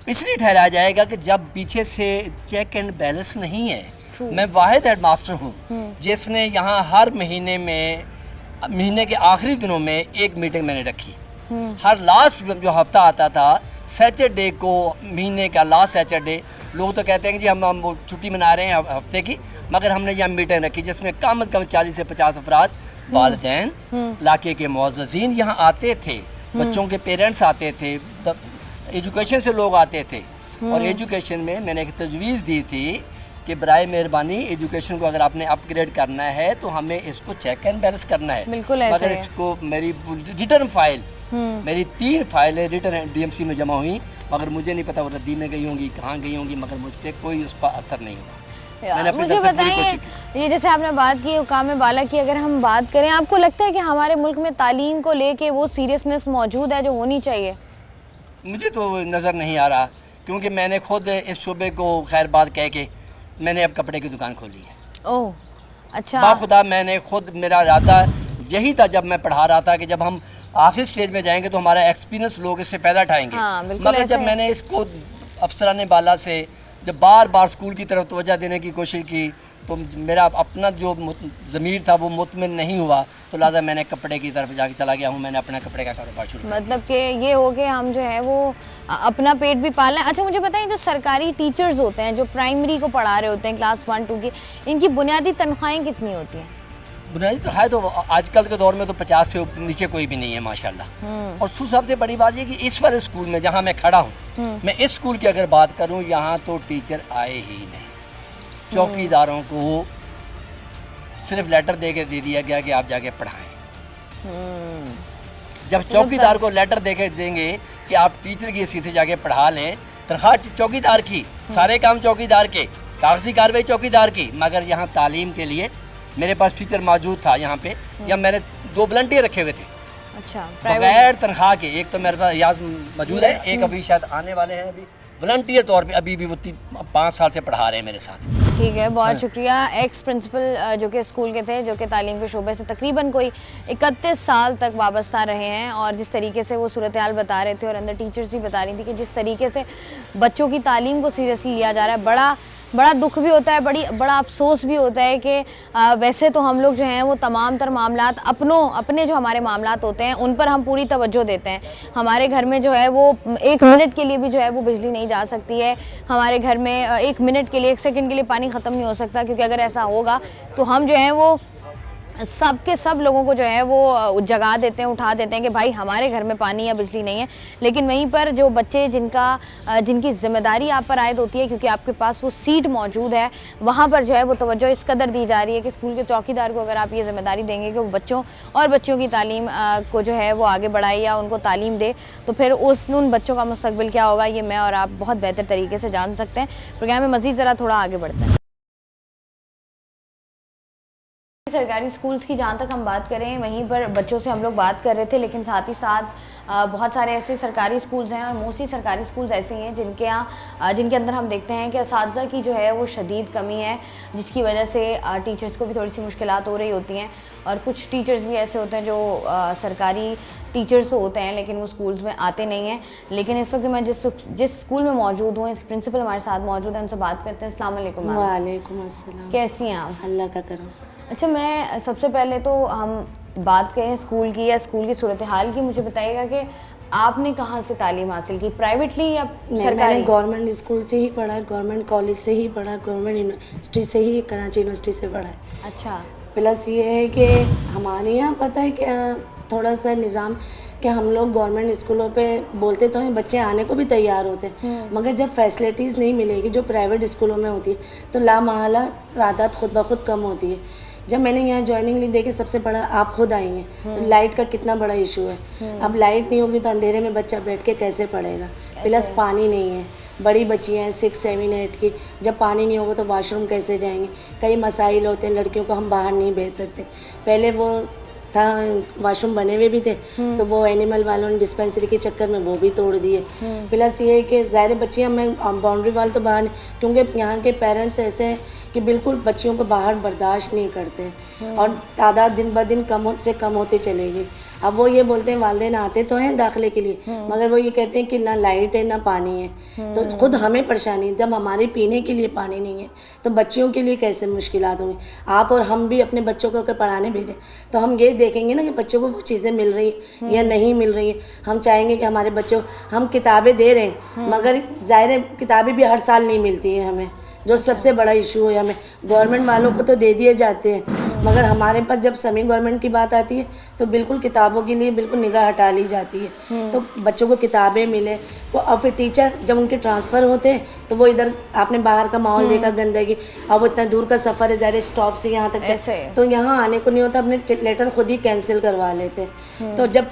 इसलिए ठहराया जाएगा कि जब पीछे से चेक एंड बैलेंस नहीं है। मैं वाहिद हेड मास्टर हूँ जिसने यहाँ हर महीने के आखिरी दिनों में एक मीटिंग मैंने रखी। हर लास्ट जो हफ्ता आता था, सैटरडे को, महीने का लास्ट सैटरडे, लोग तो कहते हैं कि जी हम वो छुट्टी मना रहे हैं हफ्ते की, मगर हमने यहाँ मीटिंग रखी जिसमें कम से कम 40 से 50 अफराद, वालिदैन, इलाके के मुअज़्ज़िज़ीन यहाँ आते थे, बच्चों के पेरेंट्स आते थे, एजुकेशन से लोग आते थे। और एजुकेशन में मैंने एक तजवीज़ दी थी कि बराए मेहरबानी एजुकेशन को अगर आपने अपग्रेड करना है तो हमें इसको चेक एंड बैलेंस करना है। बिल्कुल ऐसे मगर इसको मेरी रिटर्न फाइल, मेरी 3 फाइलें रिटर्न DMC में जमा हुई, मगर मुझे नहीं पता वो रद्दी में गई होंगी, कहाँ गई होंगी, मगर मुझ पर कोई उस पर असर नहीं हुआ। मुझे बताइए, ये जैसे आपने बात की हुकाम बाला की, अगर हम बात करें, आपको लगता है कि हमारे मुल्क में तालीम को लेके वो सीरियसनेस मौजूद है जो होनी चाहिए? मुझे तो नज़र नहीं आ रहा, क्योंकि मैंने खुद इस शोबे को खैर बात कह के मैंने अब कपड़े की दुकान खोली है। ओह अच्छा। बाखुदा मैंने खुद, मेरा इरादा यही था जब मैं पढ़ा रहा था कि जब हम आखिरी स्टेज में जाएंगे तो हमारा एक्सपीरियंस लोग इससे फ़ायदा उठाएंगे। मगर जब मैंने इसको अफसरान बाला से जब बार बार स्कूल की तरफ तवज्जो देने की कोशिश की तो मेरा अपना जो ज़मीर था वो मुतमिन नहीं हुआ, तो लिहाजा मैंने कपड़े की तरफ जाके चला गया हूँ। मैंने अपना कपड़े का कारोबार शुरू किया। मतलब कि ये हो गए हम जो है वो अपना पेट भी पालना है। अच्छा मुझे बताइए, जो सरकारी टीचर्स होते हैं जो प्राइमरी को पढ़ा रहे होते हैं क्लास 1, 2 की, इनकी बुनियादी तनख्वाहें कितनी होती हैं? बुनियादी तनख्वाहें तो आजकल के दौर में तो 50 से नीचे कोई भी नहीं है माशाल्लाह। और सबसे बड़ी बात ये कि इस वाले स्कूल में जहाँ मैं खड़ा हूँ, मैं इस स्कूल की अगर बात करूँ, यहाँ तो टीचर आए ही नहीं। चौकीदारों को सिर्फ लेटर दे दिया गया कि आप जाके पढ़ाएं। जब चौकीदार को लेटर दे के देंगे कि आप टीचर की हैसियत से जाके पढ़ा लें, तनख्वाह चौकीदार की, सारे काम चौकीदार के, कागजी कार्रवाई चौकीदार की, मगर यहाँ तालीम के लिए मेरे पास टीचर मौजूद था यहाँ पे, या मैंने 2 वॉलंटियर रखे हुए थे अच्छा, बगैर तनख्वाह के। एक तो मेरे पास याज मौजूद है, एक अभी शायद आने वाले हैं, अभी वॉलंटियर तौर पे अभी भी वो 5 साल से पढ़ा रहे हैं मेरे साथ। ठीक है, बहुत शुक्रिया। एक्स प्रिंसिपल जो कि स्कूल के थे, जो कि तालीम के शोबे से तकरीबन कोई 31 साल तक वाबस्ता रहे हैं, और जिस तरीके से वो सूरत हाल बता रहे थे और अंदर टीचर्स भी बता रही थी कि जिस तरीके से बच्चों की तालीम को सीरियसली लिया जा रहा है, बड़ा दुख भी होता है, बड़ा अफसोस भी होता है कि वैसे तो हम लोग जो हैं वो तमाम तर मामलात अपने जो हमारे मामलात होते हैं उन पर हम पूरी तवज्जो देते हैं। हमारे घर में जो है वो 1 मिनट के लिए भी जो है वो बिजली नहीं जा सकती है, हमारे घर में 1 मिनट के लिए 1 सेकंड के लिए पानी ख़त्म नहीं हो सकता, क्योंकि अगर ऐसा होगा तो हम जो है वो सब लोगों को जो है वो जगा देते हैं, उठा देते हैं कि भाई हमारे घर में पानी या बिजली नहीं है। लेकिन वहीं पर जो बच्चे जिनकी ज़िम्मेदारी आप पर आयद होती है, क्योंकि आपके पास वो सीट मौजूद है, वहाँ पर जो है वो तवज्जो इस कदर दी जा रही है कि स्कूल के चौकीदार को अगर आप ये ज़िम्मेदारी देंगे कि वो बच्चों की तालीम को जो है वो आगे बढ़ाए या उनको तालीम दे, तो फिर उन बच्चों का मुस्तकबिल क्या होगा, ये मैं और आप बहुत बेहतर तरीके से जान सकते हैं। प्रोग्राम में मज़ीद ज़रा थोड़ा आगे बढ़ते हैं। सरकारी स्कूल्स की जहाँ तक हम बात करें, वहीं पर बच्चों से हम लोग बात कर रहे थे, लेकिन साथ ही साथ बहुत सारे ऐसे सरकारी स्कूल्स हैं और मोस्टली सरकारी स्कूल्स ऐसे ही हैं जिनके अंदर हम देखते हैं कि असातिज़ा की जो है वो शदीद कमी है, जिसकी वजह से टीचर्स को भी थोड़ी सी मुश्किलात हो रही होती हैं। और कुछ टीचर्स भी ऐसे होते हैं जो सरकारी टीचर्स होते हैं लेकिन वो स्कूल्स में आते नहीं हैं। लेकिन इस वक्त मैं जिस स्कूल में मौजूद हूँ, इसके प्रिंसिपल हमारे साथ मौजूद हैं, उनसे बात करते हैं। अस्सलाम वालेकुम मैम। वालेकुम अस्सलाम। कैसी हैं आप? अल्लाह का करम। अच्छा, मैं सबसे पहले तो हम बात करें स्कूल की या स्कूल की सूरत हाल की। मुझे बताइएगा कि आपने कहाँ से तालीम हासिल की, प्राइवेटली या सरकारी? मैंने गवर्नमेंट स्कूल से ही पढ़ा है, गवर्नमेंट कॉलेज से ही पढ़ा, गवर्नमेंट यूनिवर्सिटी से ही, कराची यूनिवर्सिटी से पढ़ा है। अच्छा। प्लस ये है कि हमारे यहाँ पता है कि थोड़ा सा निज़ाम कि हम लोग गवर्नमेंट स्कूलों पे बोलते तो हैं, बच्चे आने को भी तैयार होते हैं, मगर जब फैसिलिटीज़ नहीं मिलेगी जो प्राइवेट स्कूलों में होती है तो लामहला तादाद खुद ब खुद कम होती है। जब मैंने यहाँ ज्वाइनिंग ली देखी, सबसे बड़ा आप खुद आई हैं तो लाइट का कितना बड़ा इशू है। अब लाइट नहीं होगी तो अंधेरे में बच्चा बैठ के कैसे पढ़ेगा, प्लस पानी नहीं है, बड़ी बच्चियाँ हैं 6, 7, 8 की, जब पानी नहीं होगा तो वॉशरूम कैसे जाएंगे। कई मसाइल होते हैं, लड़कियों को हम बाहर नहीं भेज सकते। पहले वो था वॉशरूम बने हुए भी थे तो वो एनिमल वालों ने डिस्पेंसरी के चक्कर में वो भी तोड़ दिए। प्लस ये है कि ज़ाहिर बच्चियाँ मैं बाउंड्री वाल तो बाहर, क्योंकि यहाँ के पेरेंट्स ऐसे हैं कि बिल्कुल बच्चियों को बाहर बर्दाश्त नहीं करते और तादाद दिन ब दिन कम होते चलेगी। अब वो ये बोलते हैं, वालिदैन आते तो हैं दाखिले के लिए, मगर वो ये कहते हैं कि ना लाइट है ना पानी है, तो खुद हमें परेशानी। जब हमारे पीने के लिए पानी नहीं है तो बच्चियों के लिए कैसे मुश्किलात होंगी। आप और हम भी अपने बच्चों को अगर पढ़ाने भेजें तो हम ये देखेंगे ना कि बच्चों को वो चीज़ें मिल रही हैं या नहीं मिल रही हैं। हम चाहेंगे कि हमारे बच्चों, हम किताबें दे रहे हैं मगर ज़ाहिर है किताबें भी हर साल नहीं मिलती हैं हमें, जो सबसे बड़ा इशू है। हमें गवर्नमेंट वालों को तो दे दिए जाते हैं मगर हमारे पास जब सेमी गवर्नमेंट की बात आती है तो बिल्कुल किताबों के लिए बिल्कुल निगाह हटा ली जाती है। तो बच्चों को किताबें मिले वो, और फिर टीचर जब उनके ट्रांसफ़र होते हैं तो वो इधर, आपने बाहर का माहौल देखा, गंदगी, और वो इतना दूर का सफ़र है, ज़ाहिर स्टॉप से यहाँ तक तो यहाँ आने को नहीं होता, अपने लेटर खुद ही कैंसिल करवा लेते हैं। तो जब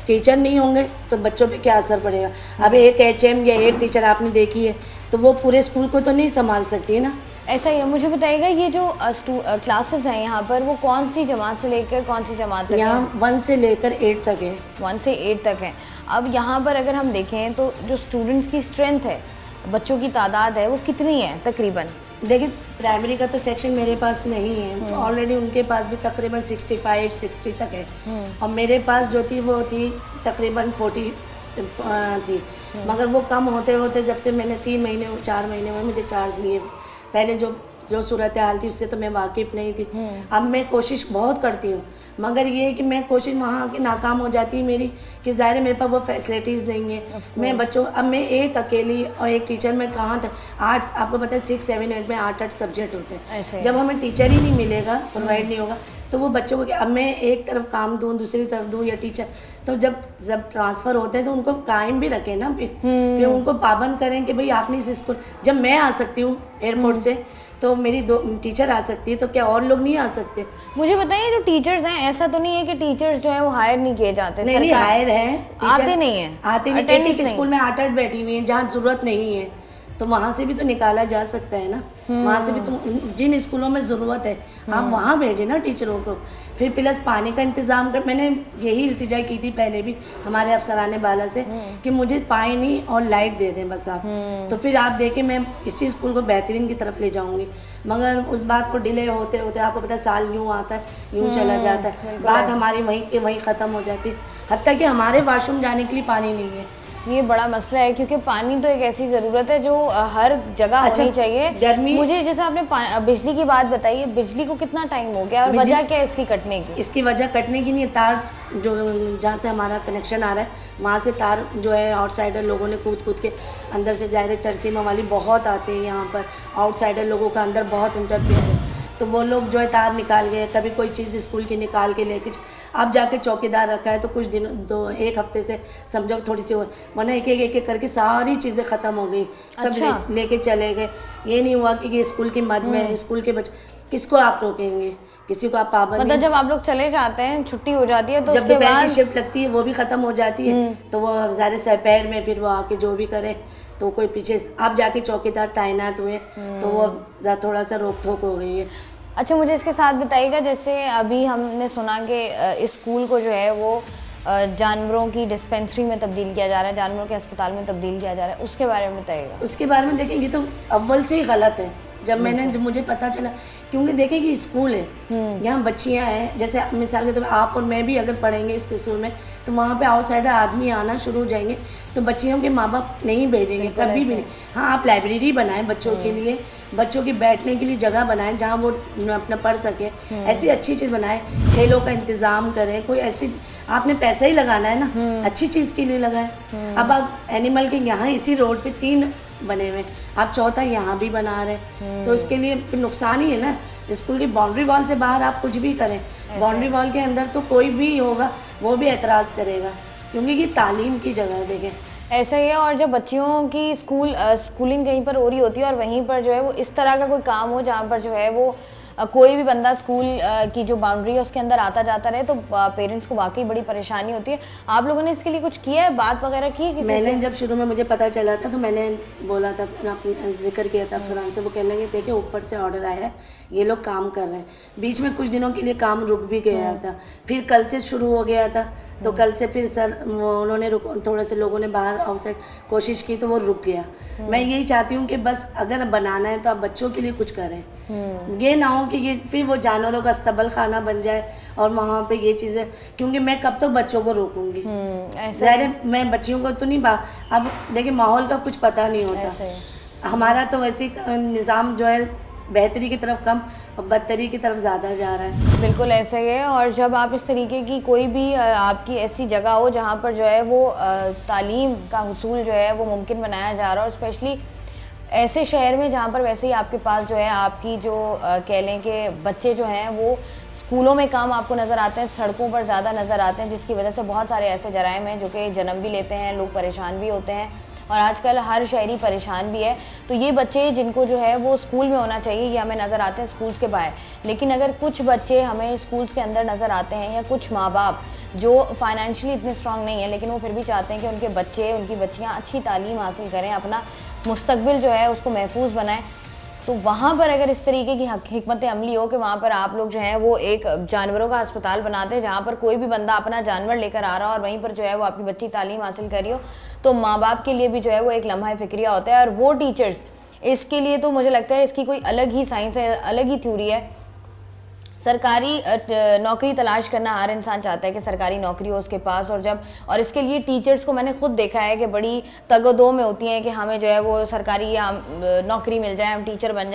टीचर नहीं होंगे तो बच्चों पे क्या असर पड़ेगा। अब एक HM या एक टीचर आपने देखी है तो वो पूरे स्कूल को तो नहीं संभाल सकती है ना। ऐसा ही है। मुझे बताइएगा ये जो क्लासेस हैं यहाँ पर, वो कौन सी जमात से लेकर कौन सी जमात तक? यहाँ 1 से लेकर 8 तक है। 1 से 8 तक है। अब यहाँ पर अगर हम देखें तो जो स्टूडेंट्स की स्ट्रेंथ है, बच्चों की तादाद है, वो कितनी है तकरीबन? देखिए प्राइमरी का तो सेक्शन मेरे पास नहीं है, ऑलरेडी उनके पास भी तकरीबन 65-60 तक है, और मेरे पास जो थी वो थी तकरीबन 40 थी, मगर वो कम होते होते जब से मैंने 3 महीने 4 महीने में मुझे चार्ज लिए, पहले जो सूरत हाल थी उससे तो मैं वाकिफ़ नहीं थी। अब मैं कोशिश बहुत करती हूँ मगर ये है कि मैं कोशिश वहाँ की नाकाम हो जाती है मेरी, कि ज़ाहिर है मेरे पास वो फैसिलिटीज़ नहीं है। मैं बच्चों, अब मैं एक अकेली और एक टीचर में कहाँ तक, आर्ट्स आपको पता है 6, 7, 8 में 8 सब्जेक्ट होते हैं। जब हमें टीचर ही नहीं मिलेगा, प्रोवाइड नहीं होगा, तो वो बच्चों को, अब मैं एक तरफ काम दूँ दूसरी तरफ दूँ या टीचर, तो जब ट्रांसफ़र होते हैं तो उनको कायम भी रखें ना, फिर उनको पाबंद करें कि भाई आपने इस स्कूल, जब मैं आ सकती हूँ एयरपोर्ट से तो मेरी 2 टीचर आ सकती है, तो क्या और लोग नहीं आ सकते? मुझे बताइए जो टीचर्स हैं, ऐसा तो नहीं है कि टीचर्स जो है वो हायर नहीं किए जाते? नहीं, हायर हैं, आते नहीं है, आते नहीं। एक स्कूल में 8 बैठी हुई हैं जहाँ ज़रूरत नहीं है, तो वहाँ से भी तो निकाला जा सकता है ना। वहाँ से भी तुम जिन स्कूलों में ज़रूरत है आप वहाँ भेजें ना टीचरों को। फिर प्लस पानी का इंतज़ाम कर, मैंने यही इल्तिजा की थी पहले भी हमारे अफसरान बाला से कि मुझे पानी और लाइट दे दें बस आप। तो फिर आप देखें मैं इसी स्कूल को बेहतरीन की तरफ ले जाऊँगी, मगर उस बात को डिले होते होते आपको पता है साल यूँ आता है यूँ चला जाता है, बात हमारी वहीं के वहीं ख़त्म हो जाती है। हत्ता कि हमारे वॉशरूम जाने के लिए पानी नहीं है। ये बड़ा मसला है क्योंकि पानी तो एक ऐसी ज़रूरत है जो हर जगह होनी चाहिए। गर्मी मुझे जैसे आपने बिजली की बात बताई है, बिजली को कितना टाइम हो गया और वजह क्या है इसकी कटने की? इसकी वजह कटने की नहीं है, तार जो जहाँ से हमारा कनेक्शन आ रहा है वहाँ से तार जो है आउटसाइडर लोगों ने कूद के अंदर से जा रहे, चरसीमा वाली बहुत आते हैं यहाँ पर, आउटसाइडर लोगों का अंदर बहुत इंटरफेयर है, तो वो लोग जो है तार निकाल गए, कभी कोई चीज़ स्कूल की निकाल के लेके अब जाके चौकीदार रखा है, तो कुछ दिन एक हफ्ते से समझो थोड़ी सी वरना एक करके सारी चीज़ें ख़त्म हो गई, सब अच्छा। लेके चले गए। ये नहीं हुआ कि ये स्कूल की मद में स्कूल के बच्चे, किसको आप रोकेंगे, किसी को आप पाबंद मतलब जब आप लोग चले जाते हैं, छुट्टी हो जाती है तो जब उसके दोपहर बाद की शिफ्ट लगती है वो भी ख़त्म हो जाती है, तो वो ज़्यादा सपहर में फिर वो आके जो भी करे, तो कोई पीछे आप जाके चौकीदार तैनात हुए तो वो थोड़ा सा रोक थोक हो गई है। अच्छा, मुझे इसके साथ बताइएगा, जैसे अभी हमने सुना कि इस स्कूल को जो है वो जानवरों की डिस्पेंसरी में तब्दील किया जा रहा है, जानवरों के अस्पताल में तब्दील किया जा रहा है, उसके बारे में बताइएगा। उसके बारे में देखेंगे तो अव्वल से ही गलत है। जब मुझे पता चला, क्योंकि देखें कि स्कूल है, यहाँ बच्चियाँ हैं, जैसे मिसाल के तौर पर आप और मैं भी अगर पढ़ेंगे इस स्कूल में तो वहाँ पे आउटसाइडर आदमी आना शुरू हो जाएंगे, तो बच्चियों के माँ बाप नहीं भेजेंगे कभी भी नहीं। हाँ, आप लाइब्रेरी बनाएं बच्चों के लिए, बच्चों की बैठने के लिए जगह बनाएं जहाँ वो अपना पढ़ सके, ऐसी अच्छी चीज़ बनाएं, खेलों का इंतज़ाम करें, कोई ऐसी आपने पैसा ही लगाना है ना, अच्छी चीज़ के लिए लगाएं। अब आप एनिमल के यहाँ इसी रोड पे 3 बने हुए, आप चौथा यहाँ भी बना रहे, तो इसके लिए फिर नुकसान ही है ना। स्कूल की बाउंड्री वॉल से बाहर आप कुछ भी करें, बाउंड्री वॉल के अंदर तो कोई भी होगा वो भी एतराज़ करेगा, क्योंकि ये तालीम की जगह है। देखें ऐसा ही है, और जब बच्चियों की स्कूलिंग कहीं पर हो रही होती है और वहीं पर जो है वो इस तरह का कोई काम हो जहाँ पर जो है वो कोई भी बंदा स्कूल की जो बाउंड्री है उसके अंदर आता जाता रहे, तो पेरेंट्स को वाकई बड़ी परेशानी होती है। आप लोगों ने इसके लिए कुछ किया है, बात वगैरह की है किसी मैंने से? जब शुरू में मुझे पता चला था तो मैंने बोला था, जिक्र किया था अफसरान से, वो कहने लगे देखिए ऊपर से ऑर्डर आया है, ये लोग काम कर रहे हैं। बीच में कुछ दिनों के लिए काम रुक भी गया था, फिर कल से शुरू हो गया था, तो कल से फिर सर उन्होंने थोड़े से लोगों ने बाहर आउटसाइड कोशिश की तो वो रुक गया। मैं यही चाहती हूँ कि बस अगर बनाना है तो आप बच्चों के लिए कुछ करें, ये ना हो कि ये फिर वो जानवरों का अस्तबल खाना बन जाए और वहाँ पे ये चीज़ें, क्योंकि मैं कब तो बच्चों को रोकूंगी, ज़ाहिर मैं बच्चियों को तो नहीं अब देखिए माहौल का कुछ पता नहीं होता, हमारा तो वैसे निज़ाम जो है बेहतरी की तरफ कम और बदतरी की तरफ ज़्यादा जा रहा है। बिल्कुल ऐसा ही है, और जब आप इस तरीके की कोई भी आपकी ऐसी जगह हो जहाँ पर जो है वो तालीम का हुसूल जो है वो मुमकिन बनाया जा रहा है, और स्पेशली ऐसे शहर में जहाँ पर वैसे ही आपके पास जो है आपकी जो कह लें कि बच्चे जो हैं वो स्कूलों में कम आपको नज़र आते हैं, सड़कों पर ज़्यादा नज़र आते हैं, जिसकी वजह से बहुत सारे ऐसे जराइम हैं जो कि जन्म भी लेते हैं, लोग परेशान भी होते हैं, और आजकल हर शहरी परेशान भी है। तो ये बच्चे जिनको जो है वो स्कूल में होना चाहिए, ये हमें नज़र आते हैं स्कूल्स के बाहर, लेकिन अगर कुछ बच्चे हमें स्कूल्स के अंदर नज़र आते हैं, या कुछ माँ बाप जो फाइनेंशियली इतने स्ट्रांग नहीं है लेकिन वो फिर भी चाहते हैं कि उनके बच्चे उनकी बच्चियाँ अच्छी तालीम हासिल करें, अपना मुस्तकबिल जो है उसको महफूज बनाएं, तो वहाँ पर अगर इस तरीके की हिकमत अमली हो कि वहाँ पर आप लोग जो हैं वो एक जानवरों का अस्पताल बनाते हैं जहाँ पर कोई भी बंदा अपना जानवर लेकर आ रहा हो और वहीं पर जो है वो आपकी बच्ची तालीम हासिल कर रही हो, तो माँ बाप के लिए भी जो है वो एक लम्हा फिक्रिया होता है। और वो टीचर्स, इसके लिए तो मुझे लगता है इसकी कोई अलग ही साइंस है, अलग ही थ्योरी है। सरकारी नौकरी तलाश करना हर इंसान चाहता है कि सरकारी नौकरी हो उसके पास, और इसके लिए टीचर्स को मैंने खुद देखा है कि बड़ी तगदो में होती हैं कि हमें जो है वो सरकारी नौकरी मिल जाए, हम टीचर बन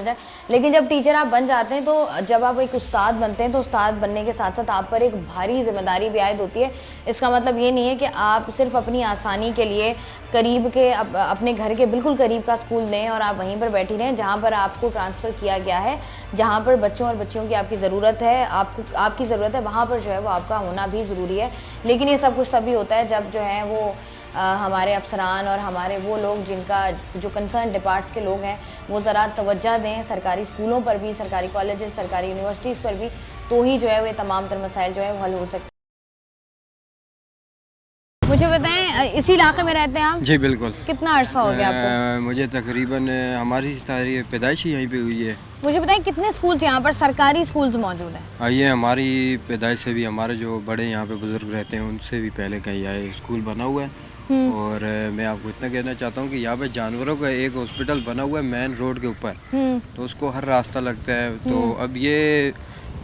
जाए। लेकिन जब टीचर आप बन जाते हैं तो जब आप एक उस्ताद बनते हैं तो उस्ताद बनने के साथ साथ आप पर एक भारी जिम्मेदारी भी आयद होती है। इसका मतलब ये नहीं है कि आप सिर्फ अपनी आसानी के लिए करीब के अपने घर के बिल्कुल करीब का स्कूल दें और आप वहीं पर बैठी रहें जहाँ पर आपको ट्रांसफ़र किया गया है, जहाँ पर बच्चों और बच्चियों की आपकी ज़रूरत है, आपकी ज़रूरत है, वहाँ पर जो है वो आपका होना भी ज़रूरी है। लेकिन ये सब कुछ तभी होता है जब जो है वो हमारे अफसरान और हमारे वो लोग जिनका जो कंसर्न डिपार्ट्स के लोग हैं वो ज़रा तवज्जो दें सरकारी स्कूलों पर भी, सरकारी कॉलेजेस, सरकारी यूनिवर्सिटीज़ पर भी, तो ही जो है वो तमाम तर मसाइल जो है वो हल हो सकते हैं। मुझे बताएं, इसी इलाके में रहते हैं आप? जी बिल्कुल। कितना अरसा हो गया आपको? मुझे तकरीबन हमारी तारीख पैदाइश ही यहीं पे हुई है। मुझे बताएं कितने स्कूल्स यहाँ पर सरकारी स्कूल्स मौजूद हैं? ये हमारी पैदाइश से भी हमारे जो बड़े यहाँ पे बुजुर्ग रहते हैं उनसे भी पहले कहीं आए स्कूल बना हुआ है। और मैं आपको इतना कहना चाहता हूँ कि यहाँ पे जानवरों का एक हॉस्पिटल बना हुआ है मेन रोड के ऊपर, तो उसको हर रास्ता लगता है। तो अब ये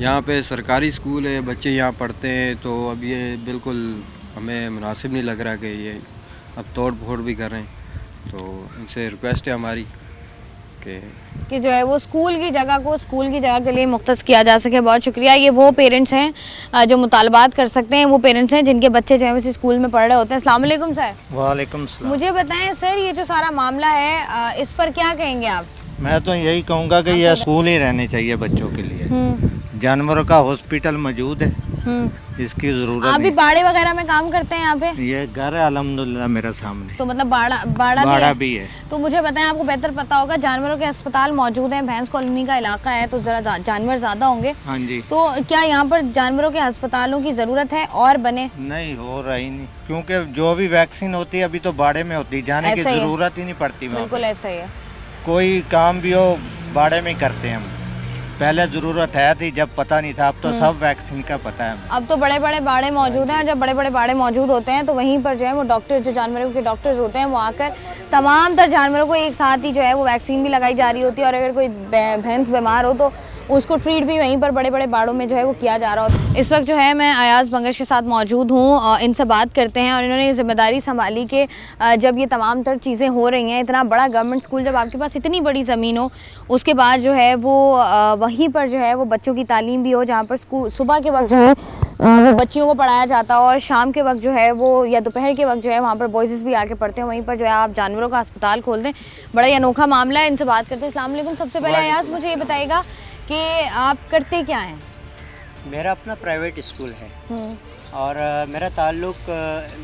यहाँ पे सरकारी स्कूल है, बच्चे यहाँ पढ़ते हैं, तो अब ये बिल्कुल हमें मुनासिब नहीं लग रहा कि ये अब तोड़ फोड़ भी कर रहे हैं। तो इनसे रिक्वेस्ट है हमारी कि जो है वो स्कूल की जगह को स्कूल की जगह के लिए मुख्तस किया जा सके। बहुत शुक्रिया। ये वो पेरेंट्स हैं जो मुतालबात कर सकते हैं, वो पेरेंट्स हैं जिनके बच्चे जो है उसी स्कूल में पढ़ रहे होते हैं। अस्सलाम वालेकुम सर। वालेकुम सलाम। मुझे बताएं सर, ये जो सारा मामला है इस पर क्या कहेंगे आप? मैं तो यही कहूँगा कि यह स्कूल ही रहने चाहिए बच्चों के लिए। जानवरों का हॉस्पिटल मौजूद है, इसकी जरूरत आप भी बाड़े वगैरह में काम करते हैं यहाँ पे? ये घर है अल्हम्दुलिल्लाह मेरा सामने। तो मतलब बाड़ा भी है। तो मुझे बताएं, आपको बेहतर पता होगा, जानवरों के अस्पताल मौजूद हैं, भैंस कॉलोनी का इलाका है तो जरा जानवर ज्यादा होंगे। हाँ जी। तो क्या यहाँ पर जानवरों के अस्पतालों की जरूरत है और बने? नहीं, हो रही नहीं, क्योंकि जो भी वैक्सीन होती है अभी तो बाड़े में होती है, जाने की जरूरत ही नहीं पड़ती। बिल्कुल ऐसा ही है। कोई काम भी हो बाड़े में करते हैं हम। पहले ज़रूरत है थी जब पता नहीं था, अब तो सब वैक्सीन का पता है। अब तो बड़े बड़े बाड़े मौजूद हैं, और जब बड़े बड़े बाड़े मौजूद होते हैं तो वहीं पर जो है वो डॉक्टर, जो जानवरों के डॉक्टर्स होते हैं, वो आकर तमाम तर जानवरों को एक साथ ही जो है वो वैक्सीन भी लगाई जा रही होती है। और अगर कोई भैंस बीमार हो तो उसको ट्रीट भी वहीं पर बड़े बड़े बाड़ों में जो है वो किया जा रहा होता है। इस वक्त जो है मैं अयाज बंगश के साथ मौजूद हूँ, इनसे बात करते हैं। और इन्होंने ये जिम्मेदारी संभाली कि जब ये तमाम तर चीज़ें हो रही हैं, इतना बड़ा गवर्नमेंट स्कूल, जब आपके पास इतनी बड़ी ज़मीन हो, उसके बाद जो है वो वहीं पर जो है वो बच्चों की तालीम भी हो, जहाँ पर स्कूल सुबह के वक्त जो है वो बच्चियों को पढ़ाया जाता है, और शाम के वक्त जो है वो या दोपहर के वक्त जो है वहाँ पर बॉयज़ भी आके पढ़ते हैं। वहीं पर जो है आप जानवरों का अस्पताल खोल दें, बड़ा ही अनोखा मामला है। इनसे बात करते हैं। अस्सलाम वालेकुम। सबसे पहले अयाज मुझे ये बताइएगा कि आप करते क्या हैं? मेरा अपना प्राइवेट स्कूल है और मेरा ताल्लुक़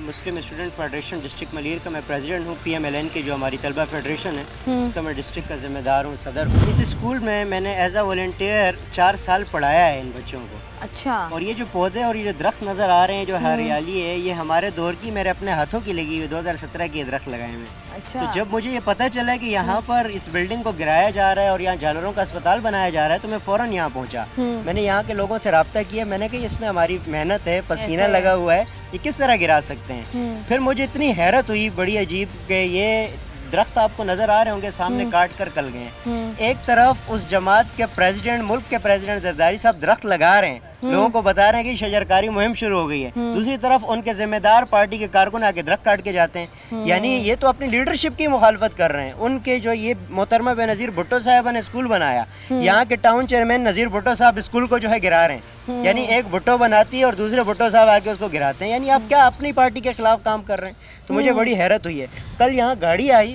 मुस्लिम स्टूडेंट फेडरेशन डिस्ट्रिक्ट मलीर का, मैं प्रेसिडेंट हूँ। PMLN की जो हमारी तलबा फेडरेशन है उसका मैं डिस्ट्रिक्ट का ज़िम्मेदार हूँ, सदर हूँ। इस स्कूल में मैंने एज आ वॉलंटियर 4 साल पढ़ाया है इन बच्चों को। अच्छा। और ये जो पौधे और ये जो दरख्त नज़र आ रहे हैं, जो हरियाली है, ये हमारे दौर की मेरे अपने हाथों की लगी हुई 2017 के दरख्त लगाए हुए। अच्छा। तो जब मुझे ये पता चला कि यहाँ पर इस बिल्डिंग को गिराया जा रहा है और यहाँ जानवरों का अस्पताल बनाया जा रहा है, तो मैं फ़ौरन यहाँ पहुँचा। मैंने यहाँ के लोगों से रब्ता किया, मैंने कहा इसमें हमारी मेहनत है, पसीना लगा हुआ है, ये किस तरह गिरा सकते हैं। फिर मुझे इतनी हैरत हुई, बड़ी अजीब, कि ये दरख्त आपको नज़र आ रहे होंगे सामने काट कर कल गए। एक तरफ उस जमात के प्रेसिडेंट, मुल्क के प्रेसिडेंट जरदारी साहब दरख्त लगा रहे हैं, लोगों को बता रहे हैं कि शजरकारी मुहिम शुरू हो गई है। दूसरी तरफ उनके जिम्मेदार पार्टी के कारकुन आके दरख्त काट के जाते हैं। यानी ये तो अपनी लीडरशिप की मुखालफत कर रहे हैं। उनके जो ये मोहतरमा बेनज़ीर भुट्टो साहब ने स्कूल बनाया, यहाँ के टाउन चेयरमैन नज़ीर भुट्टो साहब स्कूल को जो है गिरा रहे हैं। यानी एक भुट्टो बनाती है और दूसरे भुट्टो साहब आके उसको गिराते हैं। यानी आप क्या अपनी पार्टी के खिलाफ काम कर रहे हैं। तो मुझे बड़ी हैरत हुई है। कल यहाँ गाड़ी आई,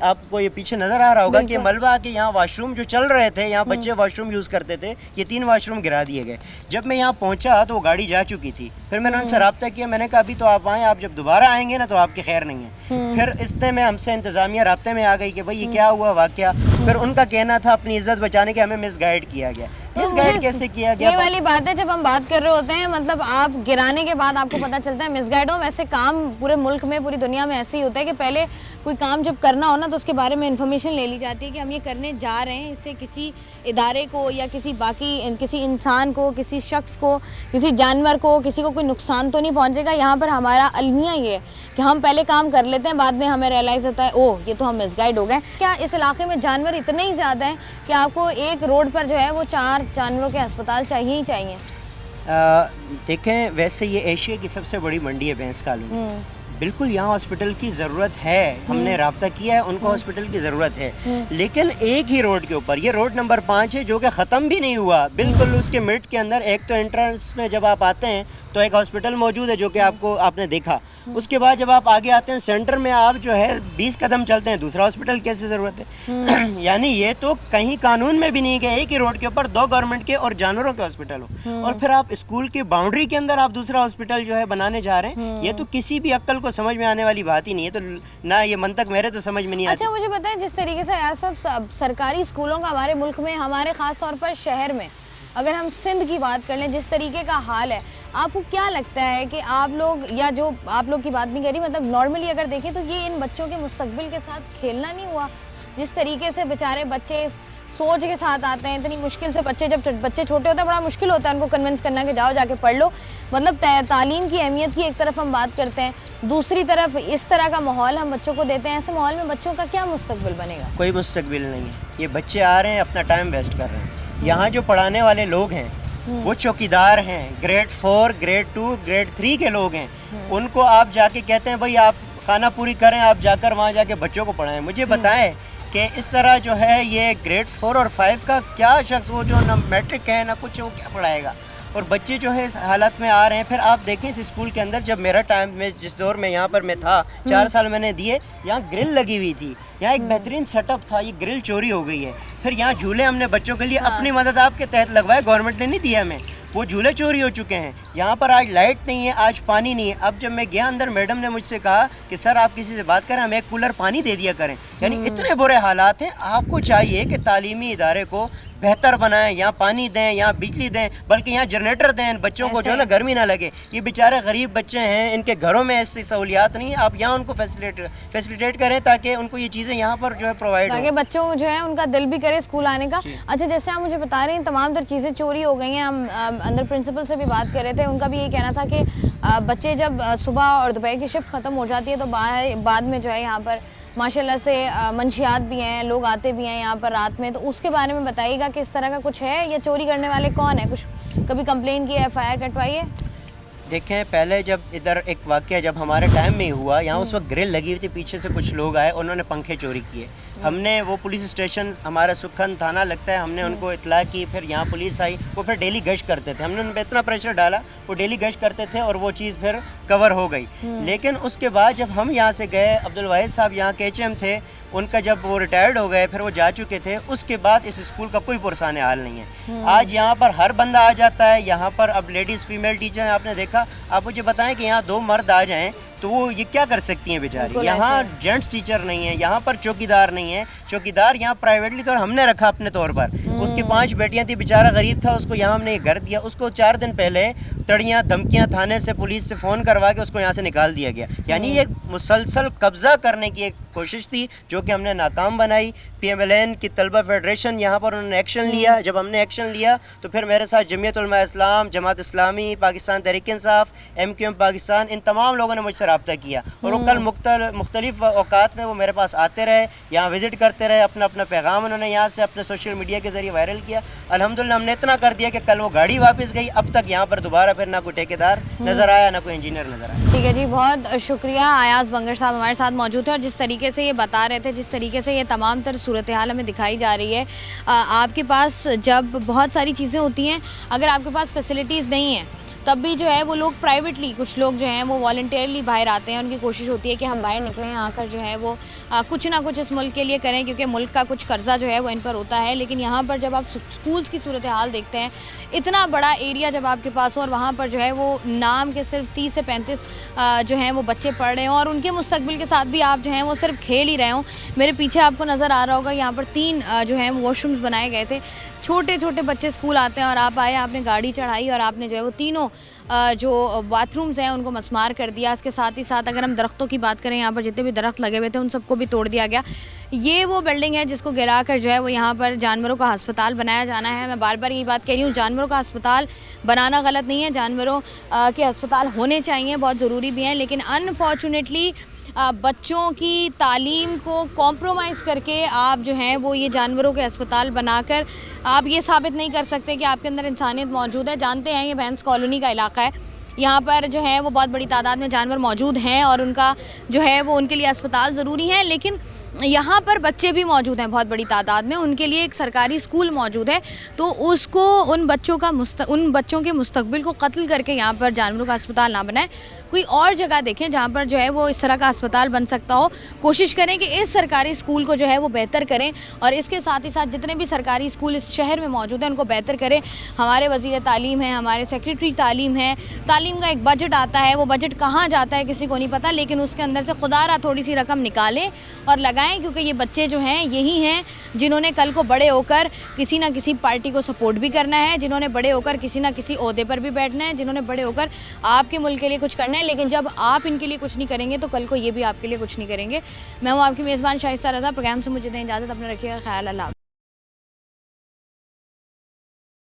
आपको ये पीछे नज़र आ रहा होगा कि मलबा आके यहाँ वाशरूम जो चल रहे थे, यहाँ बच्चे वाशरूम यूज़ करते थे, ये 3 वाशरूम गिरा दिए गए। जब मैं यहाँ पहुँचा तो वो गाड़ी जा चुकी थी। फिर मैंने उनसे रब्ता किया, मैंने कहा अभी तो आप आएँ, आप जब दोबारा आएंगे ना तो आपकी खैर नहीं है। फिर इसने में हमसे इंतज़ामिया रब्ते में आ गई कि भाई ये क्या हुआ वाक़या। फिर उनका कहना था अपनी इज्जत बचाने के हमें मिसगाइड किया गया। मिसगाइड कैसे किया गया? ये वाली बात है, जब हम बात कर रहे होते हैं, मतलब आप गिराने के बाद आपको पता चलता है मिसगाइड हो। वैसे काम पूरे मुल्क में, पूरी दुनिया में ऐसे ही होता है कि पहले कोई काम जब करना हो ना तो उसके बारे में इन्फॉर्मेशन ले ली जाती है कि हम ये करने जा रहे हैं, इससे किसी इदारे को या किसी इंसान को, किसी शख्स को, किसी जानवर को, किसी को कोई नुकसान तो नहीं पहुंचेगा। यहाँ पर हमारा अलमिया ये है कि हम पहले काम कर लेते हैं, बाद में हमें रियलाइज़ होता है ओह ये तो हम मिसगाइड हो गए। क्या इस इलाके में जानवर इतने ही ज़्यादा हैं कि आपको एक रोड पर जो है वो 4 जानवरों के अस्पताल चाहिए ही चाहिए? देखें, वैसे ये एशिया की सबसे बड़ी मंडी है भैंस कॉलोनी। बिल्कुल यहाँ हॉस्पिटल की ज़रूरत है, हमने रब्ता किया है, उनको हॉस्पिटल की ज़रूरत है। लेकिन एक ही रोड के ऊपर, ये रोड नंबर 5 है जो कि ख़त्म भी नहीं हुआ, बिल्कुल उसके मिड के अंदर। एक तो एंट्रेंस में जब आप आते हैं तो एक हॉस्पिटल मौजूद है जो कि आपने देखा। उसके बाद जब आप आगे आते हैं सेंटर में, आप जो है 20 कदम चलते हैं, दूसरा हॉस्पिटल कैसे ज़रूरत है? यानी ये तो कहीं कानून में भी नहीं कि एक ही रोड के ऊपर 2 गवर्नमेंट के और जानवरों के हॉस्पिटल हो, और फिर आप स्कूल की बाउंड्री के अंदर आप दूसरा हॉस्पिटल जो है बनाने जा रहे हैं। ये तो किसी भी अक्ल को समझ में आने वाली बात ही नहीं है। तो ना ये मंतक मेरे तो समझ में नहीं आती। अच्छा, मुझे बताएं, जिस तरीके से सब सरकारी स्कूलों का हमारे मुल्क में, हमारे ख़ास तौर पर शहर में, अगर हम सिंध की बात कर लें, जिस तरीके का हाल है, आपको क्या लगता है कि आप लोग, या जो आप लोग की बात नहीं करी, मतलब नॉर्मली अगर देखें तो ये इन बच्चों के मुस्तकबिल के साथ खेलना नहीं हुआ? जिस तरीके से बेचारे बच्चे सोच के साथ आते हैं, इतनी मुश्किल से बच्चे, जब बच्चे छोटे होते हैं बड़ा मुश्किल होता है उनको कन्विंस करना कि जाओ जाके पढ़ लो। मतलब तालीम की अहमियत की एक तरफ हम बात करते हैं, दूसरी तरफ इस तरह का माहौल हम बच्चों को देते हैं। ऐसे माहौल में बच्चों का क्या मुस्तकबिल बनेगा? कोई मुस्तकबिल नहीं है। ये बच्चे आ रहे हैं, अपना टाइम वेस्ट कर रहे हैं। यहाँ जो पढ़ाने वाले लोग हैं वो चौकीदार हैं, ग्रेड 4, ग्रेड 2, ग्रेड 3 के लोग हैं। उनको आप जाके कहते हैं भाई आप खाना पूरी करें, आप जाकर वहाँ जाके बच्चों को पढ़ाएं। मुझे बताएं कि इस तरह जो है ये ग्रेड 4 और 5 का क्या शख्स, वो जो ना मैट्रिक है ना कुछ, वो क्या पढ़ाएगा? और बच्चे जो है इस हालत में आ रहे हैं। फिर आप देखें इस स्कूल के अंदर, जब मेरा टाइम में जिस दौर में यहाँ पर मैं था, 4 साल मैंने दिए, यहाँ ग्रिल लगी हुई थी, यहाँ एक बेहतरीन सेटअप था, ये ग्रिल चोरी हो गई है। फिर यहाँ झूले हमने बच्चों के लिए अपनी मदद आपके तहत लगवाए, गवर्नमेंट ने नहीं दिया हमें, वो झूले चोरी हो चुके हैं। यहाँ पर आज लाइट नहीं है, आज पानी नहीं है। अब जब मैं गया अंदर, मैडम ने मुझसे कहा कि सर आप किसी से बात करें, हमें एक कूलर पानी दे दिया करें। यानी इतने बुरे हालात हैं। आपको चाहिए कि तालीमी इदारे को बेहतर बनाएं, यहाँ पानी दें, यहाँ बिजली दें, बल्कि यहाँ जनरेटर दें, बच्चों को जो है ना गर्मी ना लगे। ये बेचारे गरीब बच्चे हैं, इनके घरों में ऐसी सहूलियात नहीं है। आप यहाँ उनको फैसिलिटेट करें ताकि उनको ये चीज़ें यहाँ पर जो है प्रोवाइड हो, ताकि बच्चों जो है उनका दिल भी करे स्कूल आने का। अच्छा, जैसे आप मुझे बता रहे हैं तमाम तर चीज़ें चोरी हो गई हैं, हम अंदर प्रिंसिपल से भी बात कर रहे थे, उनका भी ये कहना था कि बच्चे जब सुबह और दोपहर की शिफ्ट ख़त्म हो जाती है तो बाद में जो है यहाँ पर माशाल्लाह से मंशियात भी हैं, लोग आते भी हैं यहाँ पर रात में। तो उसके बारे में बताइएगा कि इस तरह का कुछ है, या चोरी करने वाले कौन है, कुछ कभी कंप्लेन की, FIR कटवाई है? देखें, पहले जब इधर एक वाक़या जब हमारे टाइम में ही हुआ, यहाँ उस वक्त ग्रिल लगी हुई थी, पीछे से कुछ लोग आए, उन्होंने पंखे चोरी किए। हमने वो पुलिस स्टेशन, हमारा सुखन थाना लगता है, हमने उनको इतला की। फिर यहाँ पुलिस आई, वो फिर डेली गश्त करते थे, हमने उन पर इतना प्रेशर डाला, वो डेली गश्त करते थे और वो चीज़ फिर कवर हो गई। लेकिन उसके बाद जब हम यहाँ से गए, अब्दुल वाहिद साहब यहाँ के HM थे, उनका जब वो रिटायर्ड हो गए, फिर वो जा चुके थे, उसके बाद इस स्कूल का कोई पुरसाने हाल नहीं है। आज यहाँ पर हर बंदा आ जाता है। यहाँ पर अब लेडीज़ फीमेल टीचर आपने देखा। आप मुझे बताएं कि यहाँ 2 मर्द आ जाएं तो वो ये क्या कर सकती हैं बेचारी। यहाँ जेंट्स टीचर नहीं है, यहाँ पर चौकीदार नहीं है। चौकीदार यहाँ प्राइवेटली तौर हमने रखा अपने तौर पर। उसकी 5 बेटियाँ थी, बेचारा गरीब था, उसको यहाँ हमने घर दिया। उसको 4 दिन पहले तड़ियाँ धमकियाँ थाने से, पुलिस से फ़ोन करवा के उसको यहाँ से निकाल दिया गया। यानी ये मुसलसल कब्ज़ा करने की एक कोशिश थी जो कि हमने नाकाम बनाई। PMLN की तलबा फेडरेशन यहाँ पर उन्होंने एक्शन लिया। जब हमने एक्शन लिया तो फिर मेरे साथ जमीयत उलमा इस्लाम, जमात इस्लामी, पाकिस्तान तहरीक इंसाफ, MQM पाकिस्तान, इन तमाम लोगों ने मुझसे रब्ता किया। और वो कल मुख्तलिफ औकात में वो मेरे पास आते रहे, यहाँ विज़िट करते रहे। अपना अपना पैगाम उन्होंने यहाँ से अपने सोशल मीडिया के ज़रिए वायरल किया। अल्हम्दुलिल्लाह हमने इतना कर दिया कि कल वो गाड़ी वापस गई। अब तक यहाँ पर दोबारा फिर ना कोई ठेकेदार नज़र आया, ना कोई इंजीनियर नज़र आया। ठीक है जी, बहुत शुक्रिया। अयाज बंगर साहब हमारे साथ मौजूद थे और जिस तरीके से ये बता रहे थे, जिस तरीके से ये तमाम तर सूरत हाल हमें दिखाई जा रही है। आपके पास जब बहुत सारी चीज़ें होती हैं, अगर आपके पास फैसिलिटीज़ नहीं हैं, तब भी जो है वो लोग प्राइवेटली, कुछ लोग जो हैं वो वॉलंटियरली बाहर आते हैं। उनकी कोशिश होती है कि हम बाहर निकलें, आकर जो है वो कुछ ना कुछ इस मुल्क के लिए करें, क्योंकि मुल्क का कुछ कर्जा जो है वो इन पर होता है। लेकिन यहाँ पर जब आप स्कूल्स की सूरत हाल देखते हैं, इतना बड़ा एरिया जब आपके पास हो और वहाँ पर जो है वो नाम के सिर्फ 30 से 35 जो हैं वो बच्चे पढ़ रहे हों और उनके मुस्तकबिल के साथ भी आप जो हैं वो सिर्फ खेल ही रहे हों। मेरे पीछे आपको नज़र आ रहा होगा, यहाँ पर 3 जो हैं वॉशरूम्स बनाए गए थे। छोटे छोटे बच्चे स्कूल आते हैं और आप आए, आपने गाड़ी चढ़ाई और आपने जो है वो तीनों जो बाथरूम्स हैं उनको मस्मार कर दिया। इसके साथ ही साथ अगर हम दरख्तों की बात करें, यहाँ पर जितने भी दरख्त लगे हुए थे उन सबको भी तोड़ दिया गया। ये वो बिल्डिंग है जिसको गिरा कर जो है वो यहाँ पर जानवरों का अस्पताल बनाया जाना है। मैं बार बार यही बात कह रही हूँ, जानवरों का अस्पताल बनाना गलत नहीं है, जानवरों के अस्पताल होने चाहिए, बहुत ज़रूरी भी हैं। लेकिन अनफॉर्चुनेटली बच्चों की तालीम को कॉम्प्रोमाइज़ करके आप जो हैं वो ये जानवरों के अस्पताल बनाकर आप ये साबित नहीं कर सकते कि आपके अंदर इंसानियत मौजूद है। जानते हैं ये बैंस कॉलोनी का इलाका है, यहाँ पर जो है वो बहुत बड़ी तादाद में जानवर मौजूद हैं और उनका जो है वो उनके लिए अस्पताल ज़रूरी है। लेकिन यहाँ पर बच्चे भी मौजूद हैं बहुत बड़ी तादाद में, उनके लिए एक सरकारी स्कूल मौजूद है। तो उसको उन बच्चों के मुस्तकबिल को कत्ल करके यहाँ पर जानवरों का अस्पताल ना बनाएं, कोई और जगह देखें जहाँ पर जो है वो इस तरह का अस्पताल बन सकता हो। कोशिश करें कि इस सरकारी स्कूल को जो है वो बेहतर करें और इसके साथ ही साथ जितने भी सरकारी स्कूल इस शहर में मौजूद हैं उनको बेहतर करें। हमारे वज़ीर तालीम हैं, हमारे सेक्रेटरी तालीम हैं, तालीम का एक बजट आता है, वो बजट कहाँ जाता है किसी को नहीं पता, लेकिन उसके अंदर से खुदारा थोड़ी सी रकम निकालें और लगाएं जाएं, क्योंकि ये बच्चे जो हैं यही हैं जिन्होंने कल को बड़े होकर किसी ना किसी पार्टी को सपोर्ट भी करना है, जिन्होंने बड़े होकर किसी ना किसी ओहदे पर भी बैठना है, जिन्होंने बड़े होकर आपके मुल्क के लिए कुछ करना है। लेकिन जब आप इनके लिए कुछ नहीं करेंगे तो कल को ये भी आपके लिए कुछ नहीं करेंगे। मैं हूँ आपकी मेज़बान शाइस्ता रज़ा। प्रोग्राम से मुझे दें इजाज़त, अपना रखिएगा ख्याल। अल्लाह।